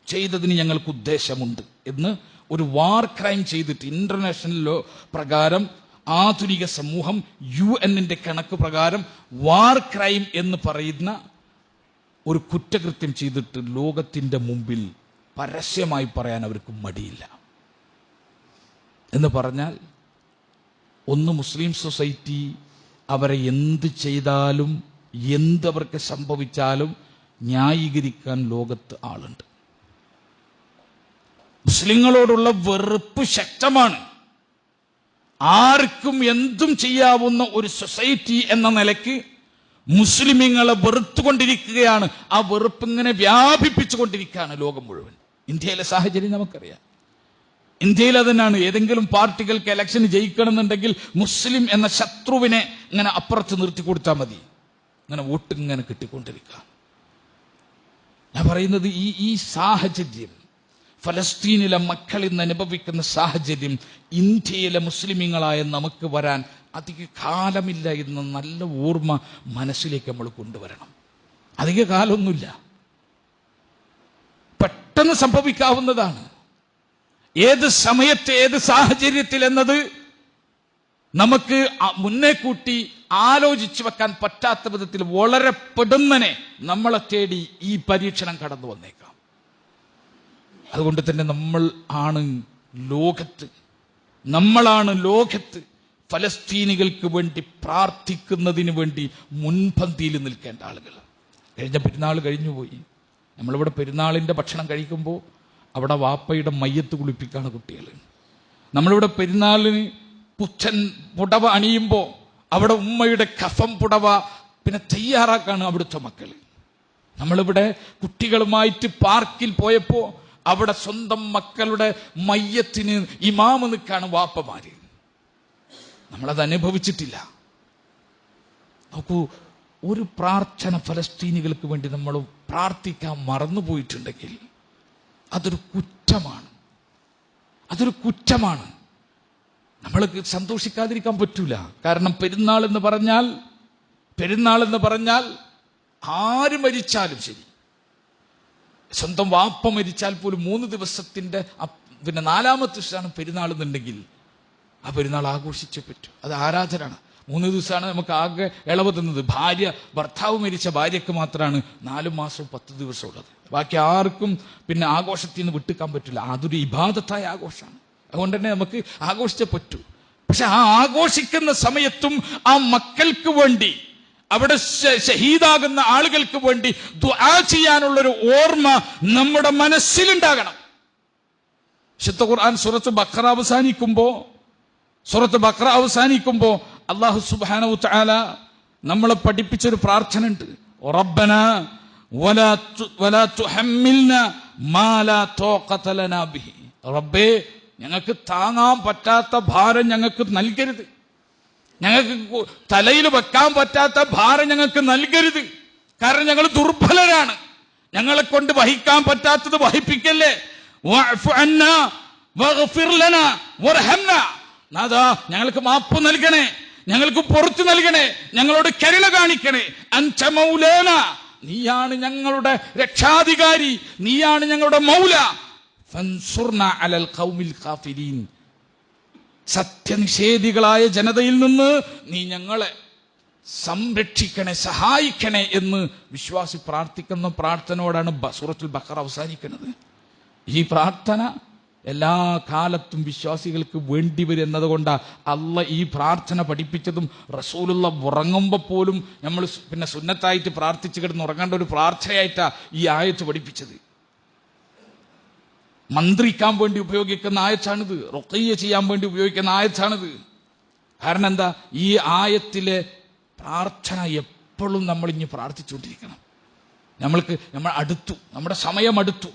ചെയ്തതിന് ഞങ്ങൾക്ക് ഉദ്ദേശമുണ്ട് എന്ന് ഒരു വാർ ക്രൈം ചെയ്തിട്ട് ഇന്റർനാഷണൽ ലോ പ്രകാരം ആധുനിക സമൂഹം UN കണക്ക് പ്രകാരം വാർ ക്രൈം എന്ന് പറയുന്ന ഒരു കുറ്റകൃത്യം ചെയ്തിട്ട് ലോകത്തിൻ്റെ മുമ്പിൽ പരസ്യമായി പറയാൻ അവർക്ക് മടിയില്ല. എന്ന് പറഞ്ഞാൽ, ഒന്ന് മുസ്ലിം സൊസൈറ്റി അവരെ എന്ത് ചെയ്താലും എന്തവർക്ക് സംഭവിച്ചാലും ന്യായീകരിക്കാൻ ലോകത്ത് ആളുണ്ട്. മുസ്ലിങ്ങളോടുള്ള വെറുപ്പ് ശക്തമാണ്. ആർക്കും എന്തും ചെയ്യാവുന്ന ഒരു സൊസൈറ്റി എന്ന നിലയ്ക്ക് മുസ്ലിമീങ്ങളെ വെറുത്തുകൊണ്ടിരിക്കുകയാണ്. ആ വെറുപ്പ് ഇങ്ങനെ വ്യാപിപ്പിച്ചുകൊണ്ടിരിക്കുകയാണ് ലോകം മുഴുവൻ. ഇന്ത്യയിലെ സാഹചര്യം നമുക്കറിയാം. ഇന്ത്യയിൽ അതന്നെയാണ്. ഏതെങ്കിലും പാർട്ടികൾക്ക് ഇലക്ഷൻ ജയിക്കണമെന്നുണ്ടെങ്കിൽ മുസ്ലിം എന്ന ശത്രുവിനെ ഇങ്ങനെ അപ്പുറത്ത് നിർത്തി കൊടുത്താൽ മതി, ഇങ്ങനെ വോട്ട് ഇങ്ങനെ കിട്ടിക്കൊണ്ടിരിക്കുക. ഞാൻ പറയുന്നത്, ഈ സാഹചര്യം, ഫലസ്തീനിലെ മക്കൾ ഇന്ന് അനുഭവിക്കുന്ന സാഹചര്യം ഇന്ത്യയിലെ മുസ്ലിമീങ്ങളായ നമുക്ക് വരാൻ അധിക കാലമില്ല എന്ന നല്ല ഓർമ്മ മനസ്സിലേക്ക് നമ്മൾ കൊണ്ടുവരണം. അധിക കാലമൊന്നുമില്ല, പെട്ടെന്ന് സംഭവിക്കാവുന്നതാണ്. ഏത് സമയത്ത് ഏത് സാഹചര്യത്തിൽ എന്നത് നമുക്ക് മുന്നേ കൂട്ടി ആലോചിച്ചു വെക്കാൻ പറ്റാത്ത വിധത്തിൽ വളരെ പെടുന്നനെ നമ്മളെ തേടി ഈ പരീക്ഷണം കടന്നു വന്നേക്കാം. അതുകൊണ്ട് തന്നെ നമ്മളാണ് ലോകത്ത് ഫലസ്തീനികൾക്ക് വേണ്ടി പ്രാർത്ഥിക്കുന്നതിന് വേണ്ടി മുൻപന്തിയിൽ നിൽക്കേണ്ട ആളുകൾ. കഴിഞ്ഞ പെരുന്നാൾ കഴിഞ്ഞുപോയി. നമ്മളിവിടെ പെരുന്നാളിൻ്റെ ഭക്ഷണം കഴിക്കുമ്പോൾ അവിടെ വാപ്പയുടെ മയ്യത്ത് കുളിപ്പിക്കാണ് കുട്ടികൾ. നമ്മളിവിടെ പെരുന്നാളിന് പുച്ഛൻ പുടവ അണിയുമ്പോൾ അവിടെ ഉമ്മയുടെ കഫം പുടവ പിന്നെ തയ്യാറാക്കാണ് അവിടുത്തെ മക്കൾ. നമ്മളിവിടെ കുട്ടികളുമായിട്ട് പാർക്കിൽ പോയപ്പോൾ അവിടെ സ്വന്തം മക്കളുടെ മയ്യത്തിന് ഇമാമ് നിൽക്കാണ് വാപ്പമാര്. നമ്മളത് അനുഭവിച്ചിട്ടില്ല. നോക്കൂ, ഒരു പ്രാർത്ഥന ഫലസ്തീനികൾക്ക് വേണ്ടി നമ്മൾ പ്രാർത്ഥിക്കാൻ മറന്നുപോയിട്ടുണ്ടെങ്കിൽ അതൊരു കുറ്റമാണ്. നമ്മൾക്ക് സന്തോഷിക്കാതിരിക്കാൻ പറ്റൂല. കാരണം പെരുന്നാൾ എന്ന് പറഞ്ഞാൽ ആര് മരിച്ചാലും ശരി, സ്വന്തം വാപ്പ മരിച്ചാൽ പോലും 3 ദിവസത്തിന്റെ പിന്നെ 4-ാമത്തെ ദിവസമാണ് പെരുന്നാൾ എന്നുണ്ടെങ്കിൽ ആ പെരുന്നാൾ ആഘോഷിച്ചേ പറ്റൂ. അത് ആരാധനാണ്. 3 ദിവസമാണ് നമുക്ക് ആകെ ഇളവ് തന്നത്. ഭർത്താവ് മരിച്ച ഭാര്യയ്ക്ക് മാത്രമാണ് 4 മാസവും 10 ദിവസം ഉള്ളത്. ബാക്കി ആർക്കും പിന്നെ ആഘോഷത്തിൽ നിന്ന് വിട്ടുക്കാൻ പറ്റില്ല. അതൊരു ഇബാദത്തായ ആഘോഷമാണ്. അതുകൊണ്ട് തന്നെ നമുക്ക് ആഘോഷിച്ചേ പറ്റൂ. പക്ഷെ ആ ആഘോഷിക്കുന്ന സമയത്തും ആ മക്കൾക്ക് വേണ്ടി, അവിടെ ഷഹീദാകുന്ന ആളുകൾക്ക് വേണ്ടി ദുആ ചെയ്യാനുള്ളൊരു ഓർമ്മ നമ്മുടെ മനസ്സിലുണ്ടാകണം. വിശുദ്ധ ഖുർആൻ സൂറത്ത് ബഖറ അവസാനിക്കുമ്പോ അല്ലാഹു സുബ്ഹാനഹു തആല നമ്മളെ പഠിപ്പിച്ചൊരു പ്രാർത്ഥന ഉണ്ട്. റബ്ബനാ വലാ തുഹമ്മിൽനാ മാ ലാ തഖത ലനാ ബിഹി. റബ്ബേ, ഞങ്ങൾക്ക് താങ്ങാൻ പറ്റാത്ത ഭാരം ഞങ്ങൾക്ക് നൽകരുത്. ഞങ്ങൾക്ക് തലയിൽ വെക്കാൻ പറ്റാത്ത ഭാരം ഞങ്ങൾക്ക് നൽകരുത്. കാരണം ഞങ്ങൾ ദുർബലരാണ്. ഞങ്ങളെ കൊണ്ട് വഹിക്കാൻ പറ്റാത്തത് വഹിപ്പിക്കല്ലേ. വഅഫു അന്നാ വഗ്ഫിർ ലനാ വർഹംനാ. നാഥാ, ഞങ്ങൾക്ക് മാപ്പ് നൽകണേ, ഞങ്ങൾക്ക് പുറത്തു നൽകണേ, ഞങ്ങളോട് കരുണ കാണിക്കണേ. അൻത മൗലാനാ, നീയാണ് ഞങ്ങളുടെ രക്ഷാധികാരി, നീയാണ് ഞങ്ങളുടെ മൗല. ഫൻസുർനാ അലൽ ഖൗമിൽ കാഫിരീൻ, സത്യനിഷേധികളായ ജനതയിൽ നിന്ന് നീ ഞങ്ങളെ സംരക്ഷിക്കണേ, സഹായിക്കണേ എന്ന് വിശ്വാസി പ്രാർത്ഥിക്കുന്ന പ്രാർത്ഥനയോടാണ് സൂറത്തുൽ ബഖറ അവസാനിക്കുന്നത്. ഈ പ്രാർത്ഥന എല്ലാ കാലത്തും വിശ്വാസികൾക്ക് വേണ്ടി വരും എന്നതുകൊണ്ട് അല്ല ഈ പ്രാർത്ഥന പഠിപ്പിച്ചതും റസൂലുള്ള ഉറങ്ങുമ്പോൾ പോലും നമ്മൾ പിന്നെ സുന്നത്തായിട്ട് പ്രാർത്ഥിച്ചു കിടന്ന് ഉറങ്ങേണ്ട ഒരു പ്രാർത്ഥനയായിട്ടാണ് ഈ ആയത്ത് പഠിപ്പിച്ചത്. മന്ത്രിക്കാൻ വേണ്ടി ഉപയോഗിക്കുന്ന ആയത്താണിത്, റുഖയ്യ ചെയ്യാൻ വേണ്ടി ഉപയോഗിക്കുന്ന ആയത്താണിത്. കാരണം എന്താ, ഈ ആയത്തിലെ പ്രാർത്ഥന എപ്പോഴും നമ്മൾ ഇനി പ്രാർത്ഥിച്ചുകൊണ്ടിരിക്കണം. നമ്മൾ അടുത്തു, നമ്മുടെ സമയം അടുത്തു.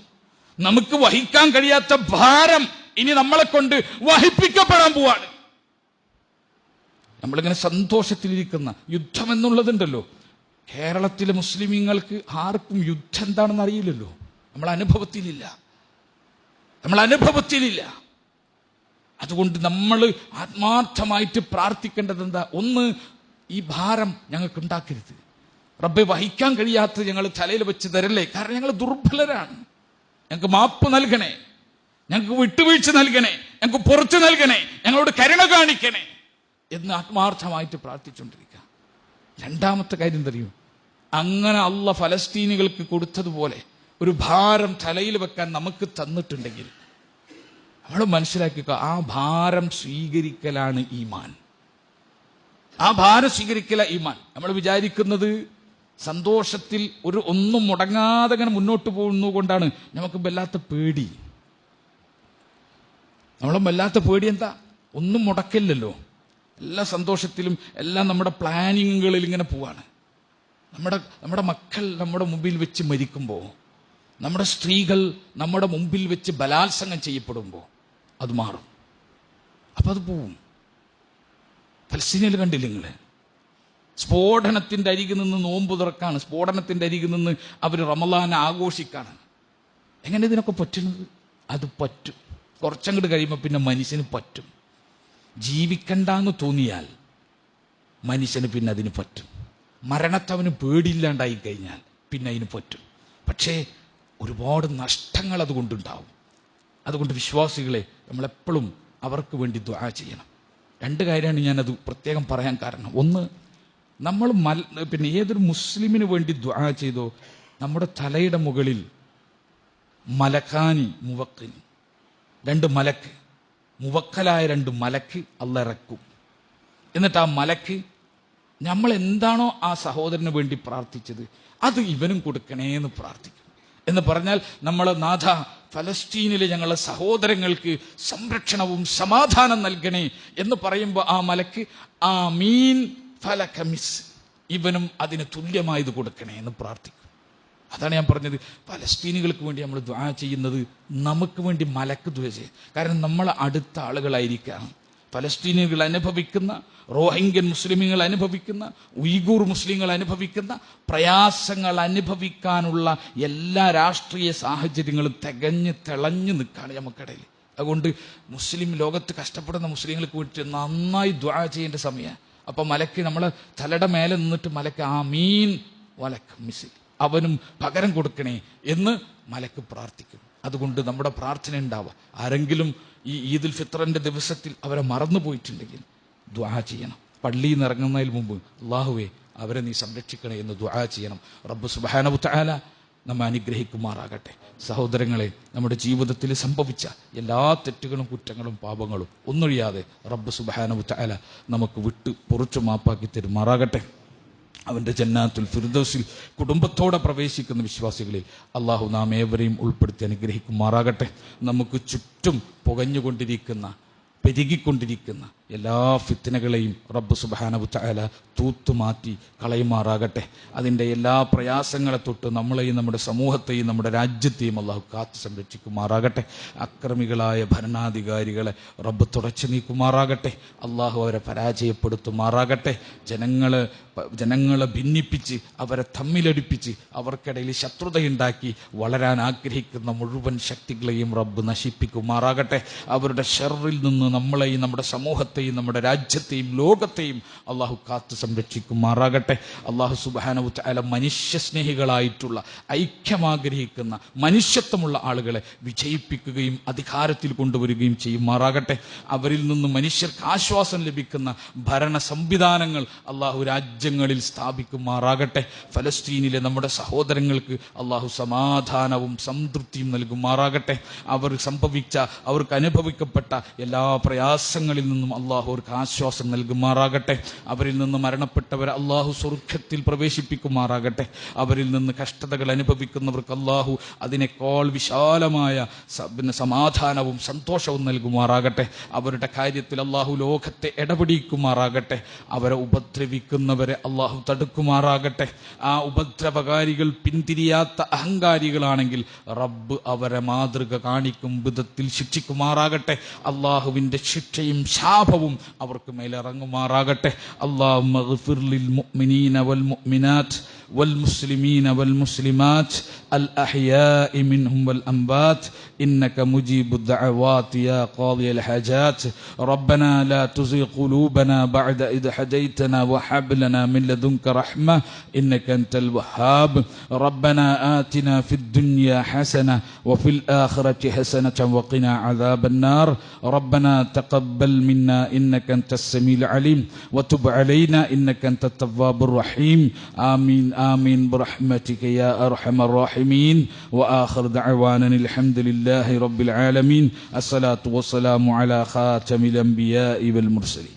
നമുക്ക് വഹിക്കാൻ കഴിയാത്ത ഭാരം ഇനി നമ്മളെ കൊണ്ട് വഹിപ്പിക്കപ്പെടാൻ പോവാണ്. നമ്മളിങ്ങനെ സന്തോഷത്തിലിരിക്കുന്ന യുദ്ധം എന്നുള്ളതുണ്ടല്ലോ. കേരളത്തിലെ മുസ്ലിമീങ്ങൾക്ക് ആർക്കും യുദ്ധം എന്താണെന്ന് അറിയില്ലല്ലോ. നമ്മൾ അനുഭവത്തിലില്ല. അതുകൊണ്ട് നമ്മൾ ആത്മാർത്ഥമായിട്ട് പ്രാർത്ഥിക്കേണ്ടത് എന്താ? ഒന്ന്, ഈ ഭാരം ഞങ്ങൾക്ക് ഉണ്ടാക്കരുത്. റബ്ബെ, വഹിക്കാൻ കഴിയാത്തത് ഞങ്ങൾ തലയിൽ വെച്ച് തരല്ലേ. കാരണം ഞങ്ങൾ ദുർബലരാണ്. ഞങ്ങൾക്ക് മാപ്പ് നൽകണേ, ഞങ്ങൾക്ക് വിട്ടുവീഴ്ച നൽകണേ, ഞങ്ങൾക്ക് പുറത്തു നൽകണേ, ഞങ്ങളോട് കരുണ കാണിക്കണേ എന്ന് ആത്മാർത്ഥമായിട്ട് പ്രാർത്ഥിച്ചുകൊണ്ടിരിക്കുക. രണ്ടാമത്തെ കാര്യം എന്തറിയോ? അങ്ങനെ അള്ള ഫലസ്തീനികൾക്ക് കൊടുത്തതുപോലെ ഒരു ഭാരം തലയിൽ വെക്കാൻ നമുക്ക് തന്നിട്ടുണ്ടെങ്കിൽ നമ്മൾ മനസ്സിലാക്കുക, ആ ഭാരം സ്വീകരിക്കലാണ് ഈമാൻ. ആ ഭാരം സ്വീകരിക്കല ഈമാൻ. നമ്മൾ വിചാരിക്കുന്നത് സന്തോഷത്തിൽ ഒന്നും മുടങ്ങാതെ അങ്ങനെ മുന്നോട്ട് പോകുന്നത് കൊണ്ടാണ് നമുക്ക് വല്ലാത്ത പേടി. നമ്മളെ വല്ലാത്ത പേടി എന്താ? ഒന്നും മുടക്കില്ലല്ലോ. എല്ലാ സന്തോഷത്തിലും എല്ലാം നമ്മുടെ പ്ലാനിങ്ങുകളിൽ ഇങ്ങനെ പോവാണ്. നമ്മുടെ മക്കൾ നമ്മുടെ മുമ്പിൽ വെച്ച് മരിക്കുമ്പോൾ, നമ്മുടെ സ്ത്രീകൾ നമ്മുടെ മുമ്പിൽ വെച്ച് ബലാത്സംഗം ചെയ്യപ്പെടുമ്പോൾ അത് മാറും. അപ്പം അത് പോവും. ഫലസ്തീനിൽ കണ്ടില്ല നിങ്ങൾ? സ്ഫോടനത്തിൻ്റെ അരികിൽ നിന്ന് നോമ്പ് തുറക്കാണ്, സ്ഫോടനത്തിൻ്റെ അരികിൽ നിന്ന് അവർ റമളാൻ ആഘോഷിക്കാണ്. എങ്ങനെ ഇതിനൊക്കെ പറ്റുന്നത്? അത് പറ്റും. കുറച്ചങ്ങോട്ട് കഴിയുമ്പോൾ പിന്നെ മനുഷ്യന് പറ്റും. ജീവിക്കണ്ടെന്ന് തോന്നിയാൽ മനുഷ്യന് പിന്നെ അതിന് പറ്റും. മരണത്തെ അവന് പേടിയില്ലാണ്ടായി കഴിഞ്ഞാൽ പിന്നെ അതിന് പറ്റും. പക്ഷേ ഒരുപാട് നഷ്ടങ്ങൾ അതുകൊണ്ടുണ്ടാവും. അതുകൊണ്ട് വിശ്വാസികളെ നമ്മളെപ്പോഴും അവർക്ക് വേണ്ടി ദുആ ചെയ്യണം. രണ്ട് കാര്യമാണ് ഞാനത് പ്രത്യേകം പറയാൻ കാരണം. ഒന്ന്, നമ്മൾ പിന്നെ ഏതൊരു മുസ്ലിമിന് വേണ്ടി ദുആ ചെയ്തോ നമ്മുടെ തലയുടെ മുകളിൽ മലക്കാനി മുവക്കിനി, രണ്ട് മലക്ക്, മുവക്കലായ രണ്ട് മലക്ക് അള്ള ഇറക്കും. എന്നിട്ട് ആ മലക്ക് നമ്മൾ എന്താണോ ആ സഹോദരന് വേണ്ടി പ്രാർത്ഥിച്ചത് അത് ഇവനും കൊടുക്കണേ എന്ന് പ്രാർത്ഥിക്കും. എന്ന് പറഞ്ഞാൽ നമ്മൾ നാഥ ഫലസ്തീനിലെ ഞങ്ങളുടെ സഹോദരങ്ങൾക്ക് സംരക്ഷണവും സമാധാനം നൽകണേ എന്ന് പറയുമ്പോൾ ആ മലക്ക് ആമീൻ ഫലക മിസ്, ഇവനും അതിന് തുല്യമായത് കൊടുക്കണേ എന്ന് പ്രാർത്ഥിക്കും. അതാണ് ഞാൻ പറഞ്ഞത്, ഫലസ്തീനികൾക്ക് വേണ്ടി നമ്മൾ ദുആ ചെയ്യുന്നത് നമുക്ക് വേണ്ടി മലക്ക് ദുആ ചെയ്യും. കാരണം നമ്മൾ അടുത്ത ആളുകളായിരിക്കാം. ഫലസ്തീനികൾ അനുഭവിക്കുന്ന, റോഹിംഗ്യൻ മുസ്ലിമുകൾ അനുഭവിക്കുന്ന, ഉയ്ഗൂർ മുസ്ലിങ്ങൾ അനുഭവിക്കുന്ന പ്രയാസങ്ങൾ അനുഭവിക്കാനുള്ള എല്ലാ രാഷ്ട്രീയ സാഹചര്യങ്ങളും തിളഞ്ഞു നിൽക്കുകയാണ് നമുക്കിടയിൽ. അതുകൊണ്ട് മുസ്ലിം ലോകത്ത് കഷ്ടപ്പെടുന്ന മുസ്ലിങ്ങൾക്ക് വേണ്ടി നന്നായി ദുആ ചെയ്യേണ്ട സമയമാണ്. അപ്പം മലക്ക് നമ്മളെ തലയുടെ മേലെ നിന്നിട്ട് മലക്ക് ആമീൻ വലക്ക് മിസ്, അവനും പകരം കൊടുക്കണേ എന്ന് മലക്ക് പ്രാർത്ഥിക്കും. അതുകൊണ്ട് നമ്മുടെ പ്രാർത്ഥന ഉണ്ടാവുക. ആരെങ്കിലും ഈ ഈദുൽ ഫിത്റിന്റെ ദിവസത്തിൽ അവരെ മറന്നു പോയിട്ടുണ്ടെങ്കിൽ ദുആ ചെയ്യണം. പള്ളിയിൽ നിന്ന് ഇറങ്ങുന്നതിന് മുമ്പ് അല്ലാഹുവേ അവരെ നീ സംരക്ഷിക്കണേ എന്ന് ദുആ ചെയ്യണം. റബ്ബ് സുബ്ഹാനഹു വ തആല നമ്മെ അനുഗ്രഹിക്കുമാറാകട്ടെ. സഹോദരങ്ങളെ, നമ്മുടെ ജീവിതത്തിൽ സംഭവിച്ച എല്ലാ തെറ്റുകളും കുറ്റങ്ങളും പാപങ്ങളും ഒന്നൊഴിയാതെ റബ്ബ് സുബ്ഹാനഹു വ തആല നമുക്ക് വിട്ട് പൊറുച്ചു മാപ്പാക്കി തരുമാറാകട്ടെ. അവൻ്റെ ജന്നാത്തുൽ ഫിർദൗസിൽ കുടുംബത്തോടെ പ്രവേശിക്കുന്ന വിശ്വാസികളിൽ അള്ളാഹു നാം ഏവരെയും ഉൾപ്പെടുത്തി അനുഗ്രഹിക്കുമാറാകട്ടെ. നമുക്ക് ചുറ്റും പുകഞ്ഞുകൊണ്ടിരിക്കുന്ന, പെരുകിക്കൊണ്ടിരിക്കുന്ന എല്ലാ ഫിത്നകളെയും റബ്ബ് സുബ്ഹാനഹു വ തആല തൂത്തുമാറ്റി കളയുമാറാകട്ടെ. അതിൻ്റെ എല്ലാ പ്രയാസങ്ങളെ തൊട്ട് നമ്മളെയും നമ്മുടെ സമൂഹത്തെയും നമ്മുടെ രാജ്യത്തെയും അള്ളാഹു കാത്തു സംരക്ഷിക്കുമാറാകട്ടെ. അക്രമികളായ ഭരണാധികാരികളെ റബ്ബ് തുടച്ചു നീക്കുമാറാകട്ടെ. അള്ളാഹു അവരെ പരാജയപ്പെടുത്തുമാറാകട്ടെ. ജനങ്ങളെ ഭിന്നിപ്പിച്ച് അവരെ തമ്മിലടിപ്പിച്ച് അവർക്കിടയിൽ ശത്രുതയുണ്ടാക്കി വളരാൻ ആഗ്രഹിക്കുന്ന മുഴുവൻ ശക്തികളെയും റബ്ബ് നശിപ്പിക്കുമാറാകട്ടെ. അവരുടെ ഷർറിൽ നിന്ന് നമ്മളെയും നമ്മുടെ സമൂഹത്തെയും നമ്മുടെ രാജ്യത്തെയും ലോകത്തെയും അള്ളാഹു കാത്തു സംരക്ഷിക്കുമാറാകട്ടെ. അള്ളാഹു സുബ്ഹാനഹു വ തആല മനുഷ്യസ്നേഹികളായിട്ടുള്ള ഐക്യമാഗ്രഹിക്കുന്ന മനുഷ്യത്വമുള്ള ആളുകളെ വിജയിപ്പിക്കുകയും അധികാരത്തിൽ കൊണ്ടുവരികയും ചെയ്യുമാറാകട്ടെ. അവരിൽ നിന്ന് മനുഷ്യർക്ക് ആശ്വാസം ലഭിക്കുന്ന ഭരണ സംവിധാനങ്ങൾ അള്ളാഹു രാജ്യങ്ങളിൽ സ്ഥാപിക്കുമാറാകട്ടെ. ഫലസ്തീനിലെ നമ്മുടെ സഹോദരങ്ങൾക്ക് അള്ളാഹു സമാധാനവും സംതൃപ്തിയും നൽകുമാറാകട്ടെ. അവർക്ക് അനുഭവിക്കപ്പെട്ട എല്ലാ പ്രയാസങ്ങളിൽ നിന്നും അള്ളാഹു അവർക്ക് ആശ്വാസം നൽകുമാറാകട്ടെ. അവരിൽ നിന്ന് മരണപ്പെട്ടവരെ അള്ളാഹു സ്വർഗ്ഗത്തിൽ പ്രവേശിപ്പിക്കുമാറാകട്ടെ. അവരിൽ നിന്ന് കഷ്ടതകൾ അനുഭവിക്കുന്നവർക്ക് അള്ളാഹു അതിനേക്കാൾ വിശാലമായ സമാധാനവും സന്തോഷവും നൽകുമാറാകട്ടെ. അവരുടെ കാര്യത്തിൽ അള്ളാഹു ലോകത്തെ ഇടപെടിക്കുമാറാകട്ടെ. അവരെ ഉപദ്രവിക്കുന്നവരെ അള്ളാഹു തടുക്കുമാറാകട്ടെ. ആ ഉപദ്രവകാരികൾ പിന്തിരിയാത്ത അഹങ്കാരികളാണെങ്കിൽ റബ്ബ് അവരെ മാതൃക കാണിക്കും വിധത്തിൽ ശിക്ഷിക്കുമാറാകട്ടെ. അള്ളാഹുവിൻ്റെ ശിക്ഷയും ശാപവും അവർക്ക് മേലിറങ്ങുമാറാകട്ടെ. اللهم اغفر للمؤمنين والمؤمنات والمسلمين والمسلمات الأحياء منهم والأموات إنك مجيب الدعوات يا قاضي الحاجات. ربنا لا تزغ قلوبنا بعد إذ هديتنا وهب لنا من لدنك رحمة إنك أنت الوهاب. ربنا آتنا في الدنيا حسنة وفي الآخرة حسنة وقنا عذاب النار. ربنا تقبل منا إنك أنت السميع العليم وتب علينا إنك أنت التواب الرحيم. آمين آمين برحمتك يا أرحم الراحمين. وآخر دعوانا الحمد لله رب العالمين. الصلاة والسلام على خاتم الأنبياء والمرسلين.